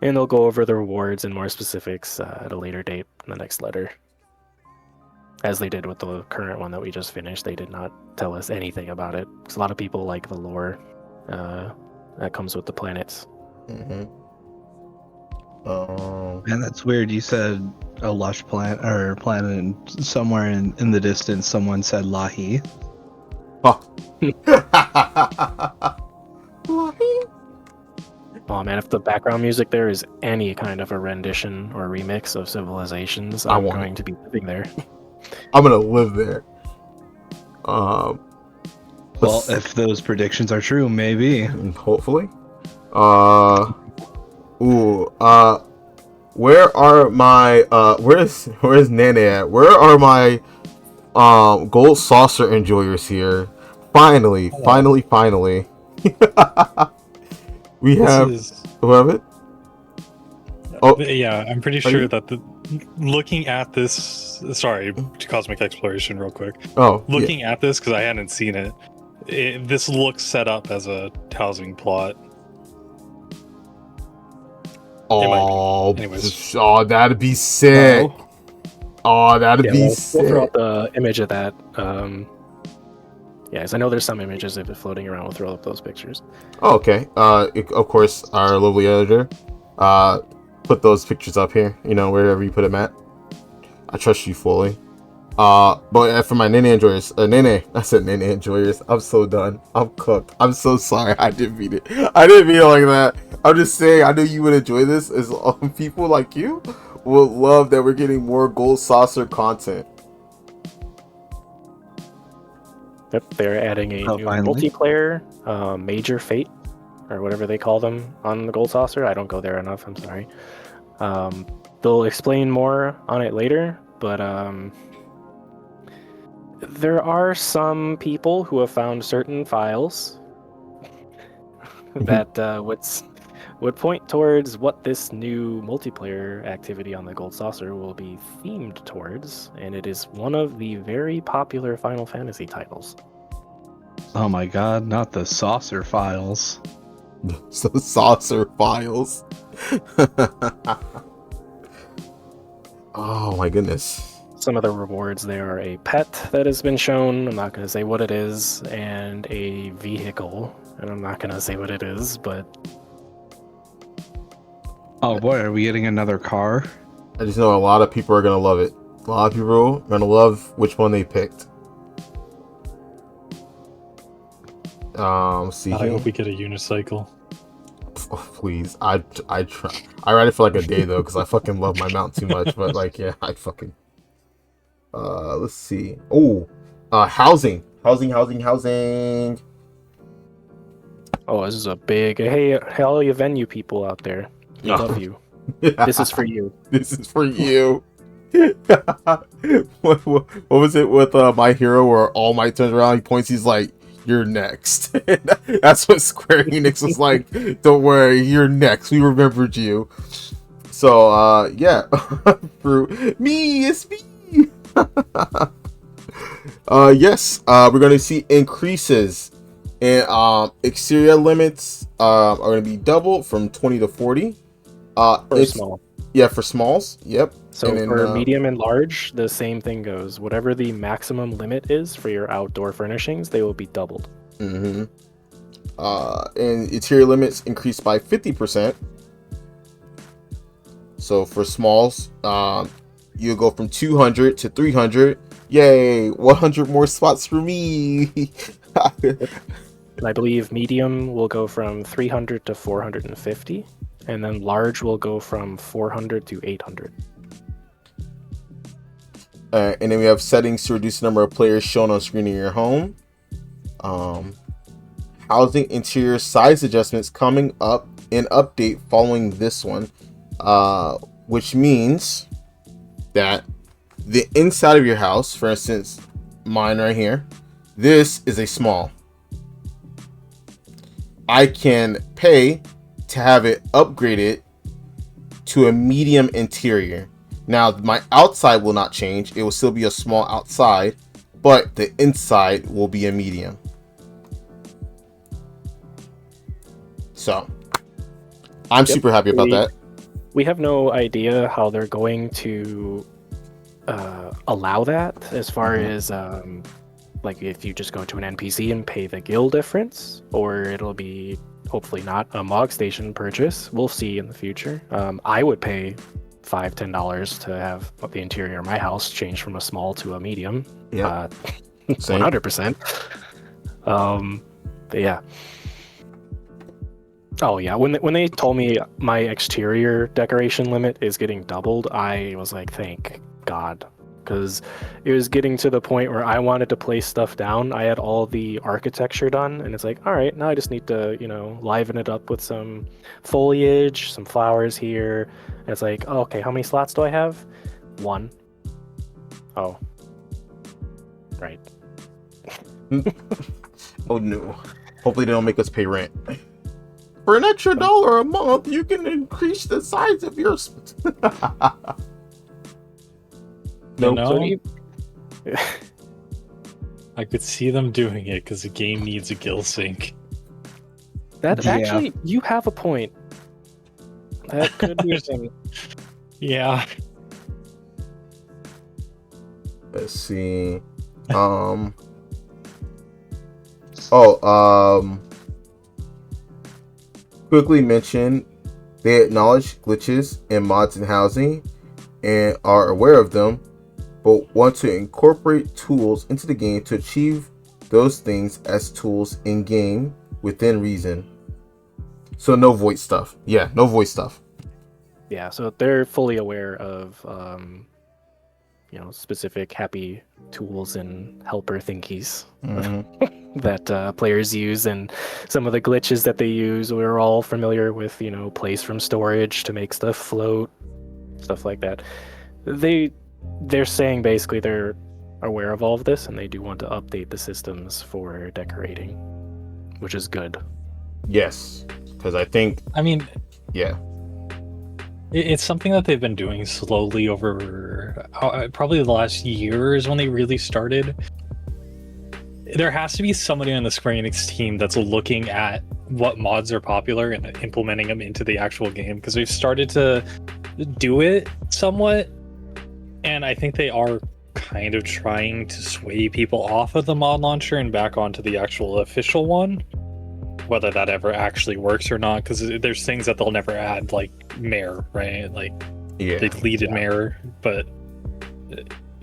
D: And they'll go over the rewards and more specifics at a later date in the next letter. As they did with the current one that we just finished, they did not tell us anything about it. Because a lot of people like the lore that comes with the planets.
A: Mm-hmm. Oh.
B: Man, that's weird. You said a lush planet, and somewhere in the distance, someone said Lahi.
A: Oh.
D: Oh man, if the background music there is any kind of a rendition or remix of Civilizations, I'm going to be living there.
A: I'm gonna live there.
B: Well, if those predictions are true, maybe.
A: Hopefully. Where are my where's Nene at? Where are my gold saucer enjoyers here? Finally. We have it. Oh
C: yeah, I'm pretty sure that looking at this. Sorry, cosmic exploration, real quick.
A: Oh,
C: looking at this because I hadn't seen it. This looks set up as a housing plot.
A: Oh,
C: anyways.
A: Oh, that'd be sick. Oh, that'd be sick.
D: We'll throw out the image of that. Yes, I know there's some images of it floating around. We'll throw up those pictures.
A: Oh, okay. Of course, our lovely editor put those pictures up here. Wherever you put them at. I trust you fully. But for my Nene enjoyers, I said Nene enjoyers. I'm so done. I'm cooked. I'm so sorry. I didn't mean it. I didn't mean it like that. I'm just saying. I knew you would enjoy this. As people like you will love that we're getting more gold saucer content.
D: Yep, they're adding a new multiplayer major fate, or whatever they call them on the Gold Saucer. I don't go there enough, I'm sorry. They'll explain more on it later, but there are some people who have found certain files that would point towards what this new multiplayer activity on the Gold Saucer will be themed towards, and it is one of the very popular Final Fantasy titles.
B: Oh my god, not the saucer files.
A: So saucer files. Oh my goodness.
D: Some of the rewards there are a pet that has been shown, I'm not going to say what it is, and a vehicle, and I'm not going to say what it is, but...
B: Oh boy, are we getting another car?
A: I just know a lot of people are going to love it. A lot of people are going to love which one they picked. See
C: I
A: here.
C: hope we get a unicycle.
A: Oh, please, I try. I ride it for like a day though, because I fucking love my mount too much. But like, yeah, I fucking. Let's see. Oh, housing.
D: Oh, this is a big. Hey, all you venue people out there, we
A: Oh.
D: love you. This is for you.
A: This is for you. what was it with My Hero where All Might turns around, he points, he's like, "You're next." That's what Square Enix was like. Don't worry, you're next. We remembered you. So yeah, for me, it's me. Yes, we're gonna see increases in exterior limits are gonna be doubled from 20 to 40.
D: For small.
A: Yeah, for smalls. Yep.
D: So
A: And then,
D: for medium and large, the same thing goes. Whatever the maximum limit is for your outdoor furnishings, they will be doubled.
A: Mm-hmm. And interior limits increased by 50%. So for smalls, you'll go from 200 to 300. Yay! 100 more spots for me.
D: And I believe medium will go from 300 to 450, and then large will go from 400 to 800.
A: And then we have settings to reduce the number of players shown on screen in your home. Housing interior size adjustments coming up in update following this one, which means that the inside of your house, for instance, mine right here, this is a small. I can pay to have it upgraded to a medium interior. Now, my outside will not change. It will still be a small outside, but the inside will be a medium. So, I'm super happy about that.
D: We have no idea how they're going to allow that, as far as like if you just go to an NPC and pay the guild difference, or it'll be hopefully not a Mog Station purchase. We'll see in the future. I would pay $5-10 to have the interior of my house changed from a small to a medium.
A: Yeah,
D: 100%. But yeah. Oh yeah, when they told me my exterior decoration limit is getting doubled, I was like, thank God, because it was getting to the point where I wanted to place stuff down. I had all the architecture done, and it's like, all right, now I just need to, liven it up with some foliage, some flowers here. And it's like, oh, okay, how many slots do I have? 1. Oh, right.
A: Oh no. Hopefully they don't make us pay rent. For an extra $1 a month, you can increase the size of your...
C: No. I could see them doing it because the game needs a gill sync.
D: Actually, you have a point. That could be some...
C: Yeah.
A: Let's see. Quickly mention, they acknowledge glitches and mods in housing and are aware of them, but want to incorporate tools into the game to achieve those things as tools in game within reason. So no voice stuff. Yeah, no voice stuff.
D: Yeah, so they're fully aware of specific happy tools and helper thingies that players use, and some of the glitches that they use. We're all familiar with, place from storage to make stuff float, stuff like that. They're saying basically they're aware of all of this, and they do want to update the systems for decorating, which is good.
A: Yes, because yeah.
C: It's something that they've been doing slowly over probably the last year is when they really started. There has to be somebody on the Square Enix team that's looking at what mods are popular and implementing them into the actual game, because they've started to do it somewhat, and I think they are kind of trying to sway people off of the mod launcher and back onto the actual official one. Whether that ever actually works or not, because there's things that they'll never add, like Mare, right? Like, they deleted Mare, but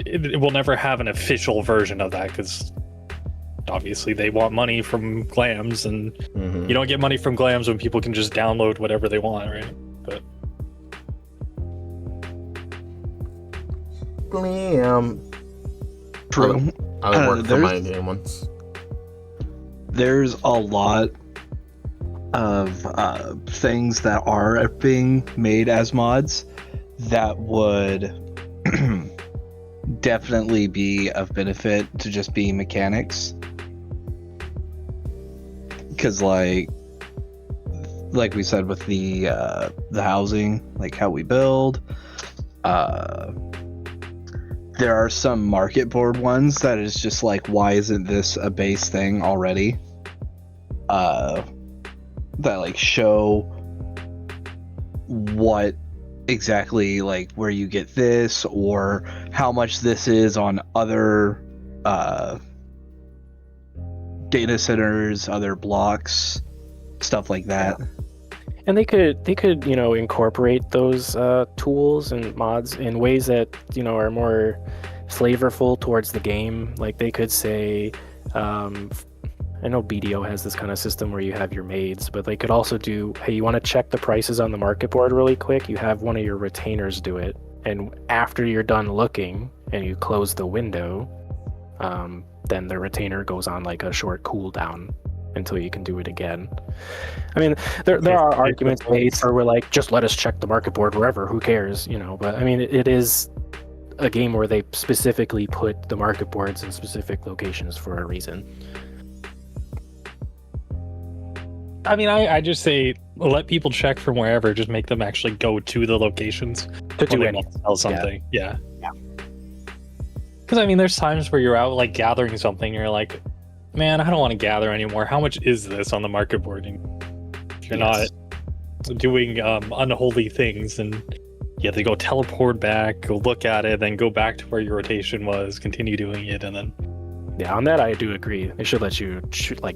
C: it will never have an official version of that, because obviously they want money from glams, and
A: Mhm.
C: you don't get money from glams when people can just download whatever they want, right? But
A: Glam.
B: True.
A: I worked for
B: There's-
A: my game once.
B: There's a lot of things that are being made as mods that would definitely be of benefit to just be mechanics. Because like we said with the housing, like how we build, there are some market board ones that is just like, why isn't this a base thing already? That like show what exactly, like where you get this or how much this is on other data centers, other blocks, stuff like that.
D: And they could incorporate those tools and mods in ways that are more flavorful towards the game. Like they could say, I know BDO has this kind of system where you have your maids, but they could also do, hey, you want to check the prices on the market board really quick? You have one of your retainers do it, and after you're done looking and you close the window, then the retainer goes on like a short cooldown until you can do it again. I mean, there are arguments made for we're like, just let us check the market board wherever, who cares, but I mean, it is a game where they specifically put the market boards in specific locations for a reason.
C: I mean, I just say let people check from wherever. Just make them actually go to the locations
D: To do
C: when they
D: anything.
C: want to sell something. Yeah. Because I mean, there's times where you're out like gathering something, and you're like, man, I don't want to gather anymore. How much is this on the market board? And if you're not doing unholy things, and you have to go teleport back, go look at it, then go back to where your rotation was, continue doing it, and then.
D: Yeah, on that I do agree. They should let you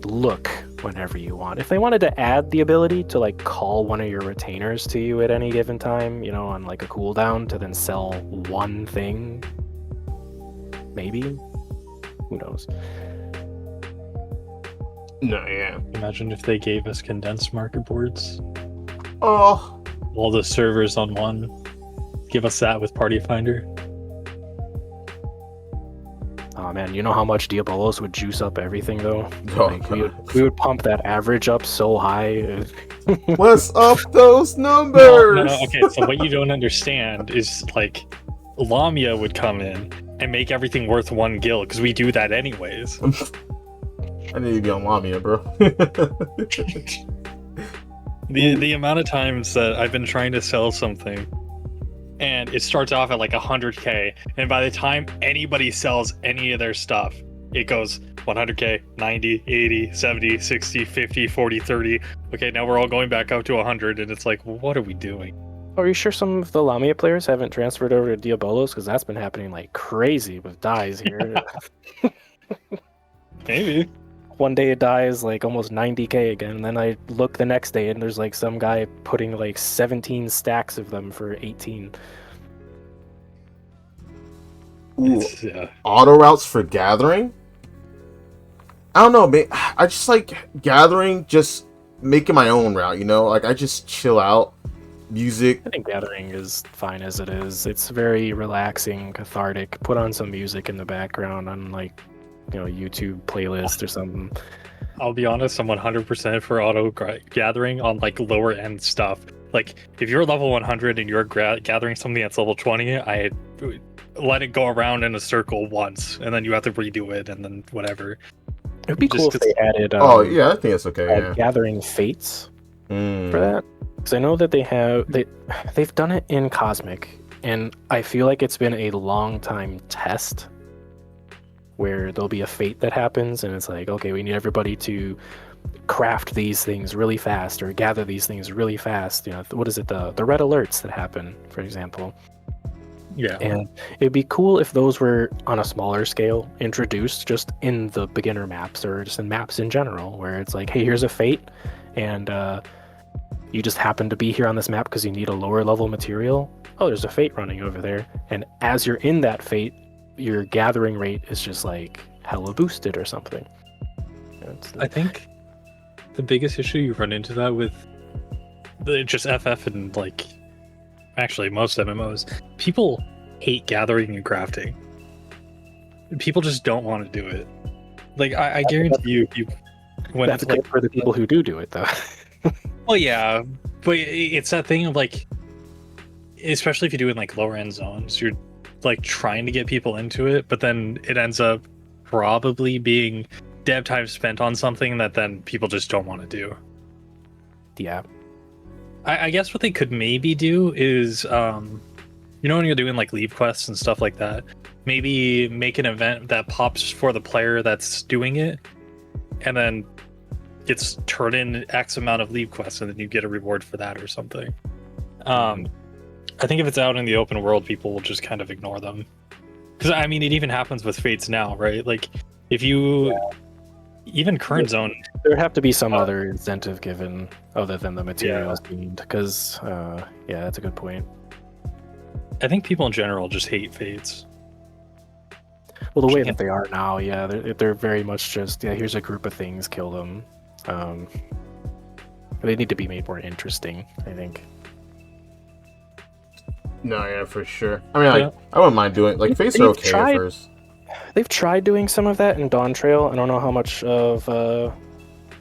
D: look whenever you want. If they wanted to add the ability to like call one of your retainers to you at any given time, on like a cooldown to then sell one thing, maybe. Who knows?
A: No, yeah.
C: Imagine if they gave us condensed market boards.
A: Oh,
C: All the servers on one. Give us that with Party Finder.
D: Oh man, you know how much Diabolos would juice up everything though?
A: Oh,
D: Like, we would pump that average up so high.
A: what's up those numbers?
C: No, okay, so what you don't understand is like Lamia would come in and make everything worth 1 gil, because we do that anyways.
A: I need to be on Lamia, bro.
C: The amount of times that I've been trying to sell something and it starts off at like 100k, and by the time anybody sells any of their stuff, it goes 100k, 90, 80, 70, 60, 50, 40, 30. Okay, now we're all going back out to 100, and it's like, what are we doing?
D: Are you sure some of the Lamia players haven't transferred over to Diabolos? Because that's been happening like crazy with dies here.
C: Maybe.
D: One day it dies like almost 90k again, and then I look the next day and there's like some guy putting like 17 stacks of them for 18.
A: Ooh,
C: Yeah.
A: auto routes for gathering? I don't know, man. I just like gathering, just making my own route, Like, I just chill out. Music.
D: I think gathering is fine as it is. It's very relaxing, cathartic. Put on some music in the background on like, YouTube playlist or something.
C: I'll be honest, I'm 100% for auto gathering on like lower end stuff. Like if you're level 100 and you're gathering something that's level 20, I let it go around in a circle once, and then you have to redo it, and then whatever.
D: It would be cool if they added.
A: Oh yeah, I think it's okay. Yeah.
D: Gathering fates
A: Mm.
D: for that, because I know that they've done it in Cosmic, and I feel like it's been a long time test where there'll be a fate that happens, and it's like, okay, we need everybody to craft these things really fast or gather these things really fast. What is it? The red alerts that happen, for example.
C: Yeah.
D: And it'd be cool if those were on a smaller scale, introduced just in the beginner maps or just in maps in general, where it's like, hey, here's a fate, and you just happen to be here on this map because you need a lower level material. Oh, there's a fate running over there. And as you're in that fate, your gathering rate is just like hella boosted or something.
C: I think the biggest issue you run into that with just FF and like actually most MMOs, people hate gathering and crafting. People just don't want to do it. Like I guarantee you, if you when
D: That's
C: like
D: good for the people who do it, though.
C: well, yeah, but it's that thing of like, especially if you do it in like lower end zones, you're like trying to get people into it, but then it ends up probably being dev time spent on something that then people just don't want to do.
D: Yeah.
C: I guess what they could maybe do is, when you're doing like leave quests and stuff like that, maybe make an event that pops for the player that's doing it, and then gets turned in X amount of leave quests, and then you get a reward for that or something. I think if it's out in the open world, people will just kind of ignore them. Because I mean, it even happens with Fates now, right? Like, if you even current zone,
D: There would have to be some other incentive given other than the materials gained. Because, that's a good point.
C: I think people in general just hate Fates.
D: Well, the way that they are now, they're very much just, here's a group of things, kill them. They need to be made more interesting, I think.
A: No, yeah, for sure. I mean, I wouldn't mind doing like Fates are okay at first.
D: They've tried doing some of that in Dawn Trail. I don't know how much of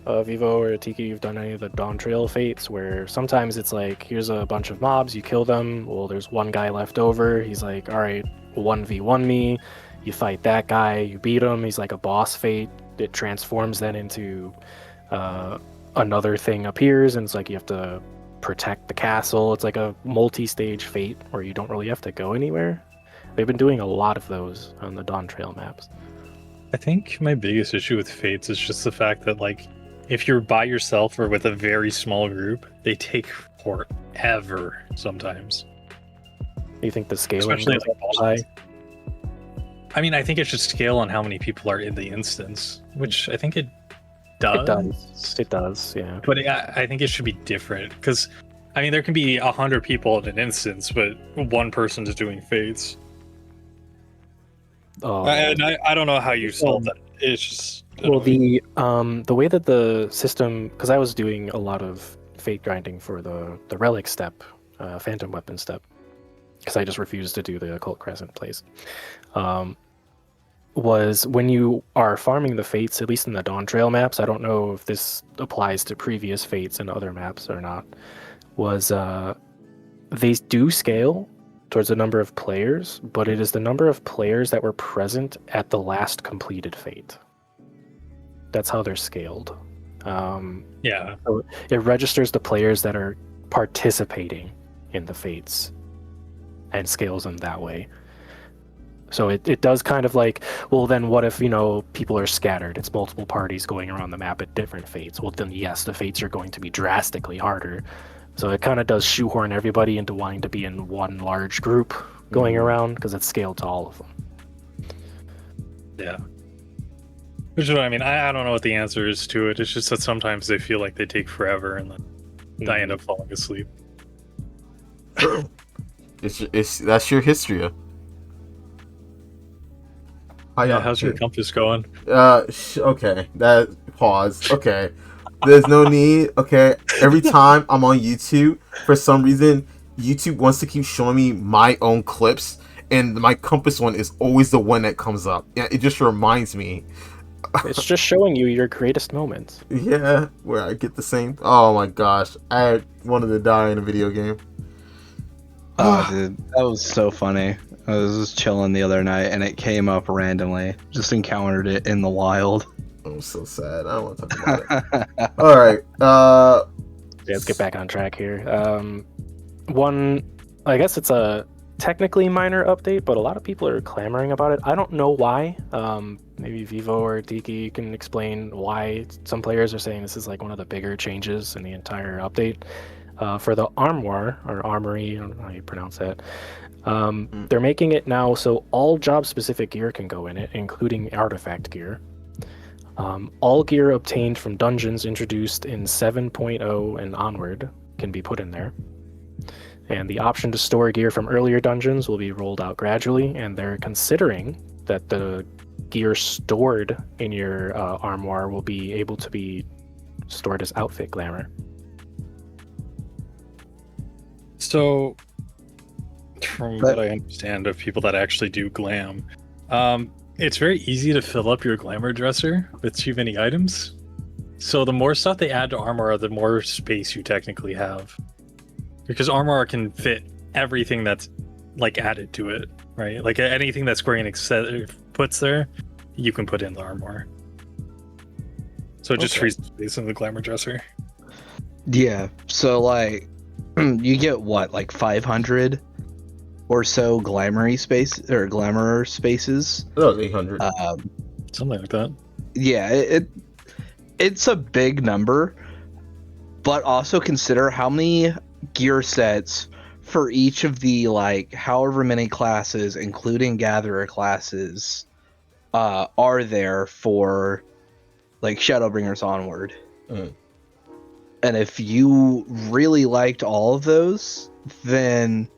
D: Vivo or Tiki you've done any of the Dawn Trail Fates, where sometimes it's like, here's a bunch of mobs, you kill them, well, there's one guy left over, he's like, alright, 1v1 me, you fight that guy, you beat him, he's like a boss fate, it transforms then into another thing appears, and it's like you have to protect the castle. It's like a multi-stage fate where you don't really have to go anywhere. They've been doing a lot of those on the Dawn Trail maps.
C: I think my biggest issue with Fates is just the fact that, like, if you're by yourself or with a very small group, they take forever sometimes.
D: Do you think the scaling
C: Especially
D: is
C: like
D: high?
C: I mean, I think it should scale on how many people are in the instance, which I think it does.
D: It does, yeah.
C: But I think it should be different, because, I mean, there can be 100 people in an instance, but one person is doing Fates.
D: Oh,
C: And I don't know how you solve that. It's just...
D: well, the way that the system, because I was doing a lot of fate grinding for the relic step, phantom weapon step, because I just refused to do the occult crescent plays. Was when you are farming the fates, at least in the Dawn Trail maps, I don't know if this applies to previous fates and other maps or not, was they do scale towards the number of players, but it is the number of players that were present at the last completed fate. That's how they're scaled.
C: Yeah.
D: So it registers the players that are participating in the fates and scales them that way. So it does kind of like, well, then what if, people are scattered? It's multiple parties going around the map at different fates. Well, then yes, the fates are going to be drastically harder. So it kind of does shoehorn everybody into wanting to be in one large group going around, because it's scaled to all of them.
C: Yeah. Which is what I mean. I don't know what the answer is to it. It's just that sometimes they feel like they take forever, and then I end up falling asleep.
A: That's your history.
C: How's your compass going?
A: Okay. Pause. Okay. There's no need. Okay. Every time I'm on YouTube, for some reason, YouTube wants to keep showing me my own clips, and my compass one is always the one that comes up. Yeah, it just reminds me.
D: It's just showing you your greatest moments.
A: Yeah, where I get the same. Oh my gosh, I wanted to die in a video game.
B: Oh, dude, that was so funny. I was just chilling the other night, and it came up randomly. Just encountered it in the wild.
A: I'm so sad. I don't want to talk about it. All right.
D: Let's get back on track here. I guess it's a technically minor update, but a lot of people are clamoring about it. I don't know why. Maybe Vivo or Tiki can explain why some players are saying this is like one of the bigger changes in the entire update. For the Armoire, or Armory, I don't know how you pronounce that. They're making it now so all job-specific gear can go in it, including artifact gear. All gear obtained from dungeons introduced in 7.0 and onward can be put in there. And the option to store gear from earlier dungeons will be rolled out gradually, and they're considering that the gear stored in your armoire will be able to be stored as outfit glamour.
C: So, from what I understand of people that actually do glam, it's very easy to fill up your glamour dresser with too many items. So the more stuff they add to armor, the more space you technically have. Because armor can fit everything that's like added to it, right? Like anything that Square Enix puts there, you can put in the armor. So it just frees space in the glamour dresser.
B: Yeah, so like you get what, like 500 or so glamour spaces.
A: That was 800.
C: Something like that.
B: Yeah, it's a big number, but also consider how many gear sets for each of the like however many classes, including gatherer classes, are there for like Shadowbringers onward.
A: Mm.
B: And if you really liked all of those, then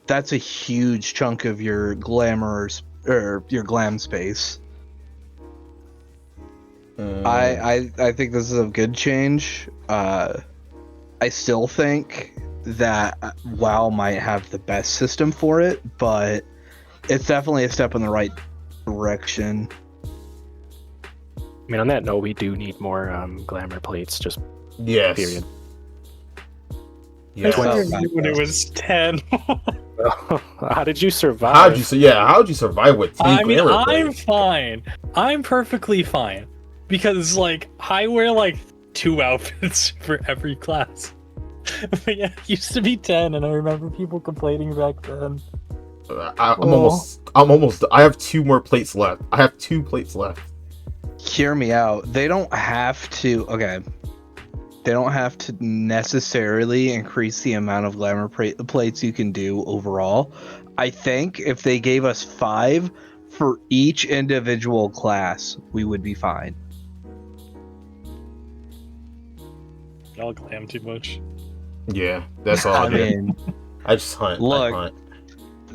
B: that's a huge chunk of your glamours or your glam space. I think this is a good change. I still think that WoW might have the best system for it, but it's definitely a step in the right direction.
D: I mean, on that note, we do need more glamour plates. Just
A: Yes.
D: period.
A: Yes.
C: When it was 10.
D: How did you survive?
A: How'd you survive with 10
C: I mean,
A: glamour
C: I'm
A: plates?
C: fine. I'm perfectly fine. Because, like, I wear, like, 2 outfits for every class. But yeah, it used to be 10, and I remember people complaining back then.
A: I have 2 more plates left. I have 2 plates left.
B: Hear me out. They don't have to necessarily increase the amount of glamour plates you can do overall. I think if they gave us 5 for each individual class, we would be fine.
C: Y'all glam too much.
A: Yeah, that's all I,
B: I
A: do.
B: mean,
A: I just hunt.
B: look,
A: I hunt.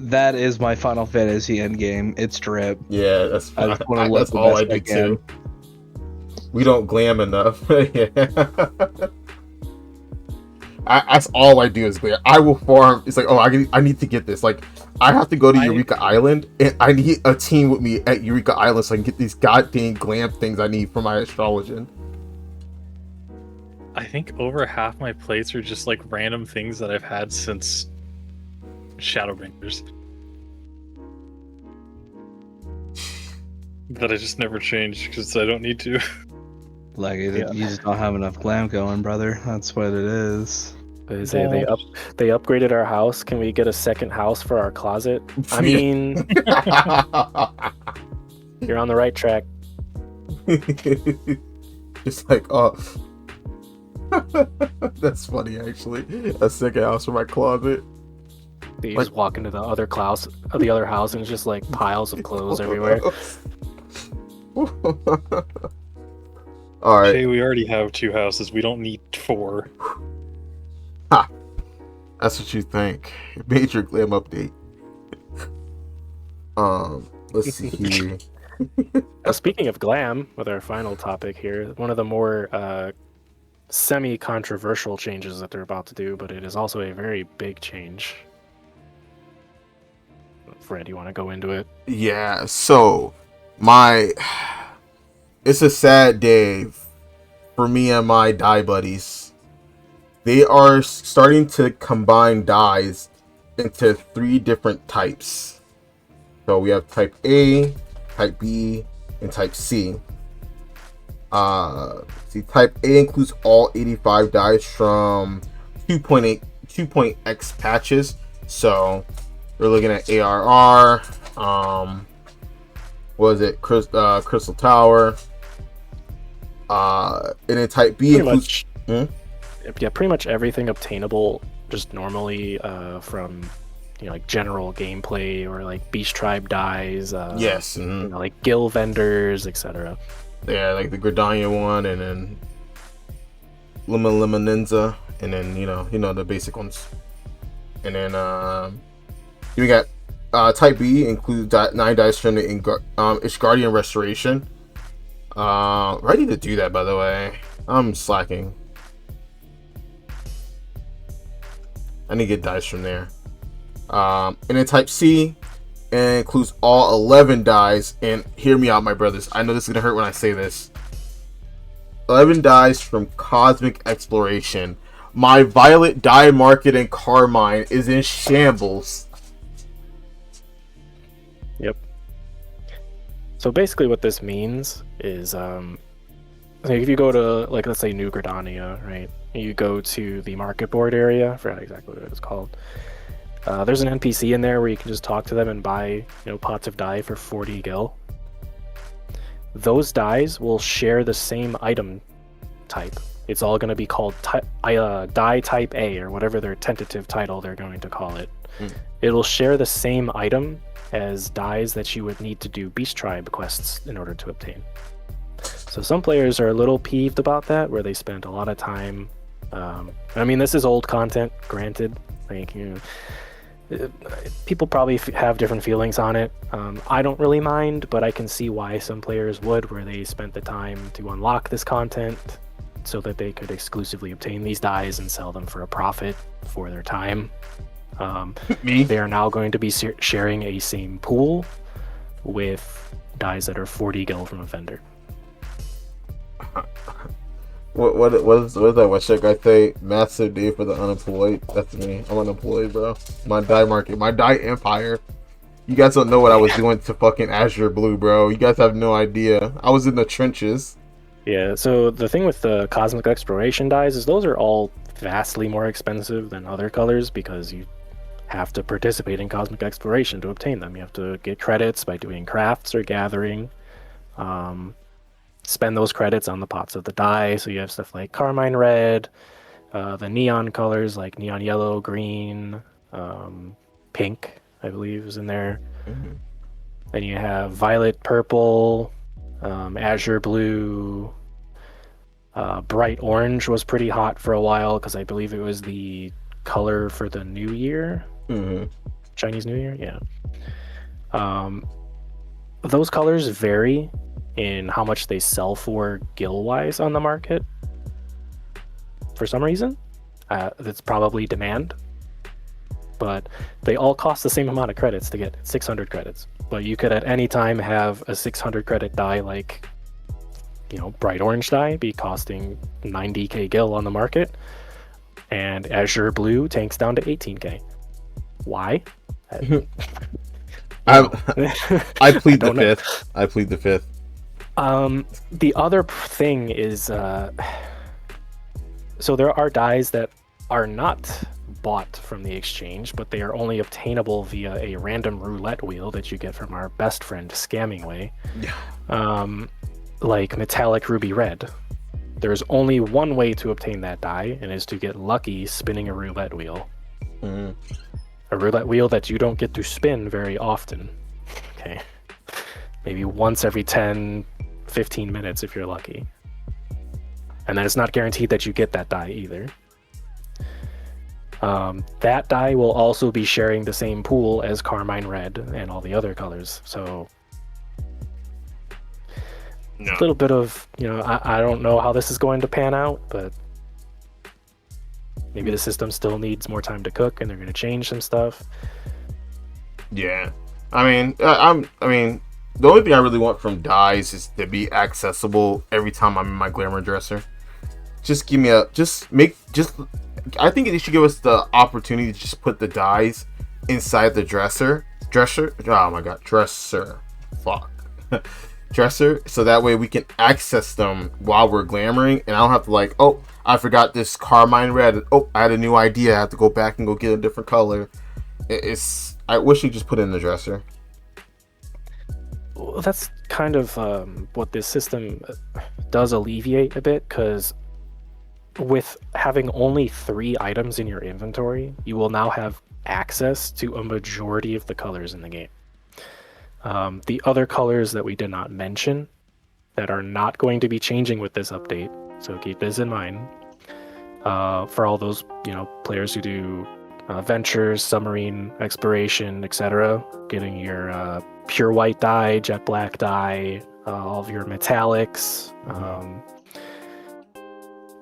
B: that is my Final Fantasy endgame. It's drip.
A: Yeah, that's
B: I just wanna look
A: that's
B: the
A: all I
B: best
A: do
B: I can.
A: too. We don't glam enough. Yeah. That's all I do is glam. I will farm. It's like, oh, I need to get this. Like, I have to go to Eureka Island, and I need a team with me at Eureka Island so I can get these goddamn glam things I need for my astrologian.
C: I think over half my plates are just, like, random things that I've had since Shadowbringers. That I just never changed because I don't need to.
B: Like, you just don't have enough glam going, brother. That's what it is.
D: They upgraded our house. Can we get a second house for our closet? I mean, you're on the right track.
A: It's like, oh, that's funny actually. A second house for my closet.
D: You just walk into the other house, and it's just like piles of clothes everywhere.
A: All right.
C: Hey, we already have 2 houses. We don't need 4.
A: Ha! That's what you think. Major glam update. Let's see here.
D: Now, speaking of glam, with our final topic here, one of the more semi-controversial changes that they're about to do, but it is also a very big change. Fred, you want to go into it?
A: Yeah, so it's a sad day for me and my dye buddies. They are starting to combine dyes into 3 different types. So we have type A, type B, and type C. Type A includes all 85 dyes from 2.X patches. So we're looking at ARR, Crystal Tower, and then type B includes
D: pretty much everything obtainable just normally from like general gameplay or like Beast Tribe dyes.
A: Yes.
D: Like guild vendors, etc.
A: Yeah, like the Gridania one, and then Lemon Ninja, and then you know the basic ones, and then we got Type B includes 9 dice from the Ishgardian Restoration. Ready to do that, by the way. I'm slacking. I need to get dice from there. And then Type C includes all 11 dice. And hear me out, my brothers. I know this is going to hurt when I say this. 11 dice from Cosmic Exploration. My Violet die market in Carmine is in shambles.
D: Yep. So basically what this means is, if you go to, like, let's say New Gridania, right? You go to the market board area, I forgot exactly what it was called. There's an NPC in there where you can just talk to them and buy, pots of dye for 40 gil. Those dyes will share the same item type. It's all going to be called dye type A, or whatever their tentative title they're going to call it. It'll share the same item as dyes that you would need to do Beast Tribe quests in order to obtain. So some players are a little peeved about that, where they spend a lot of time. I mean, this is old content, granted. Like, people probably have different feelings on it. I don't really mind, but I can see why some players would, where they spent the time to unlock this content so that they could exclusively obtain these dyes and sell them for a profit for their time. They are now going to be sharing a same pool with dyes that are 40 gil from a vendor.
A: What is that? What should I say? Massive day for the unemployed. That's me. I'm unemployed, bro. My dye market, my dye empire. You guys don't know what I was doing to fucking Azure Blue, bro. You guys have no idea. I was in the trenches.
D: Yeah, so the thing with the Cosmic Exploration dyes is those are all vastly more expensive than other colors, because you have to participate in Cosmic Exploration to obtain them. You have to get credits by doing crafts or gathering. Spend those credits on the pots of the dye. So you have stuff like Carmine Red, the neon colors like Neon Yellow, Green, Pink, I believe is in there.
A: Mm-hmm.
D: Then you have Violet, Purple, Azure Blue, Bright Orange was pretty hot for a while because I believe it was the color for the New Year.
A: Mm-hmm.
D: Chinese New Year, yeah. Those colors vary in how much they sell for gil-wise on the market. For some reason, that's probably demand. But they all cost the same amount of credits to get 600 credits. But you could at any time have a 600 credit dye like, Bright Orange dye be costing 90k gil on the market, and Azure Blue tanks down to 18k. Why?
A: I plead the fifth. I plead the fifth.
D: The other thing is, so there are dyes that are not bought from the exchange, but they are only obtainable via a random roulette wheel that you get from our best friend Scammingway. Yeah. Like Metallic Ruby Red. There's only one way to obtain that dye, and is to get lucky spinning a roulette wheel.
A: Mm.
D: A roulette wheel that you don't get to spin very often. Okay. Maybe once every 10, 15 minutes if you're lucky. And then it's not guaranteed that you get that dye either. That dye will also be sharing the same pool as Carmine Red and all the other colors. So a little bit of, I don't know how this is going to pan out, but maybe the system still needs more time to cook and they're going to change some stuff.
A: Yeah. I mean, the only thing I really want from dyes is to be accessible every time I'm in my glamour dresser. Just give me I think they should give us the opportunity to just put the dyes inside the dresser. Oh my god, dresser. Fuck. Dresser, so that way we can access them while we're glamoring, and I don't have to I forgot this Carmine Red. Oh, I had a new idea. I have to go back and go get a different color. I wish you just put it in the dresser.
D: Well, that's kind of what this system does alleviate a bit, because with having only 3 items in your inventory, you will now have access to a majority of the colors in the game. The other colors that we did not mention that are not going to be changing with this update, so keep this in mind, for all those players who do ventures, submarine exploration, etc. Getting your pure white dye, jet black dye, all of your metallics.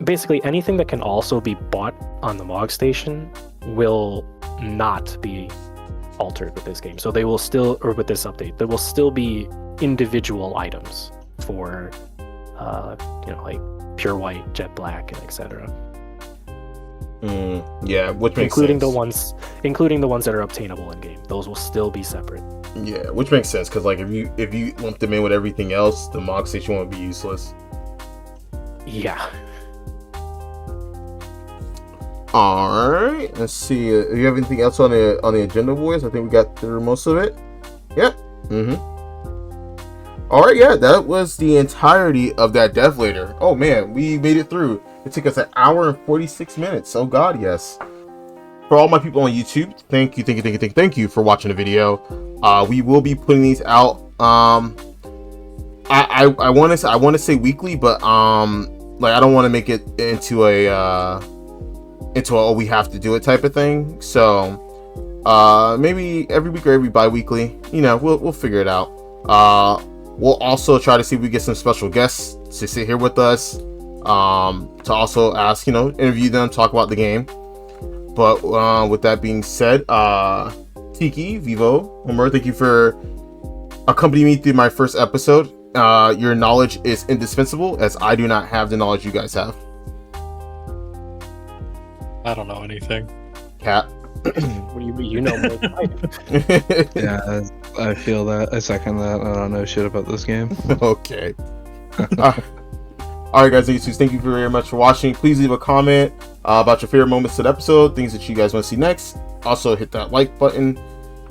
D: Basically, anything that can also be bought on the Mog Station will not be altered with this game. So they will still, or with this update, there will still be individual items for, like pure white, jet black, and etc.
A: Yeah, which makes
D: including
A: sense.
D: Including the ones that are obtainable in game. Those will still be separate.
A: Yeah, which makes sense because like if you lump them in with everything else, the Mog Station won't be useless.
D: Yeah.
A: All right, let's see. Do you have anything else on the agenda, boys? I think we got through most of it. Yeah. All right, yeah, that was the entirety of that dev later. Oh man, we made it through. It took us an hour and 46 minutes. Oh god, yes. For all my people on YouTube, thank you for watching the video. We will be putting these out. I want to say weekly, but like I don't want to make it into a oh we have to do it type of thing. So maybe every week or every bi-weekly. You know, we'll figure it out. We'll also try to see if we get some special guests to sit here with us. To also ask, interview them, talk about the game. But with that being said, Tiki, Vivo, Homer, thank you for accompanying me through my first episode. Your knowledge is indispensable, as I do not have the knowledge you guys have.
C: I don't know anything.
A: Cat.
D: What do you mean? You know more than I do.
B: Yeah, I feel that. I second that. I don't know shit about this game.
A: Okay. Alright guys, thank you very much for watching. Please leave a comment about your favorite moments of the episode, things that you guys want to see next. Also hit that like button,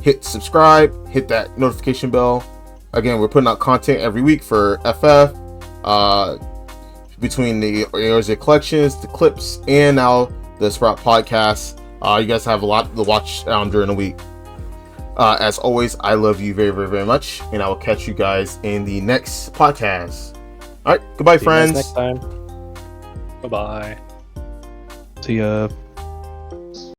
A: hit subscribe, hit that notification bell. Again, we're putting out content every week for FF, between the Areas of Collections, the clips, and now the Sprout podcast. You guys have a lot to watch during the week. As always, I love you very, very, very much, and I will catch you guys in the next podcast. All right, goodbye,
D: See you guys
A: friends.
D: next time.
C: Bye-bye.
B: See ya.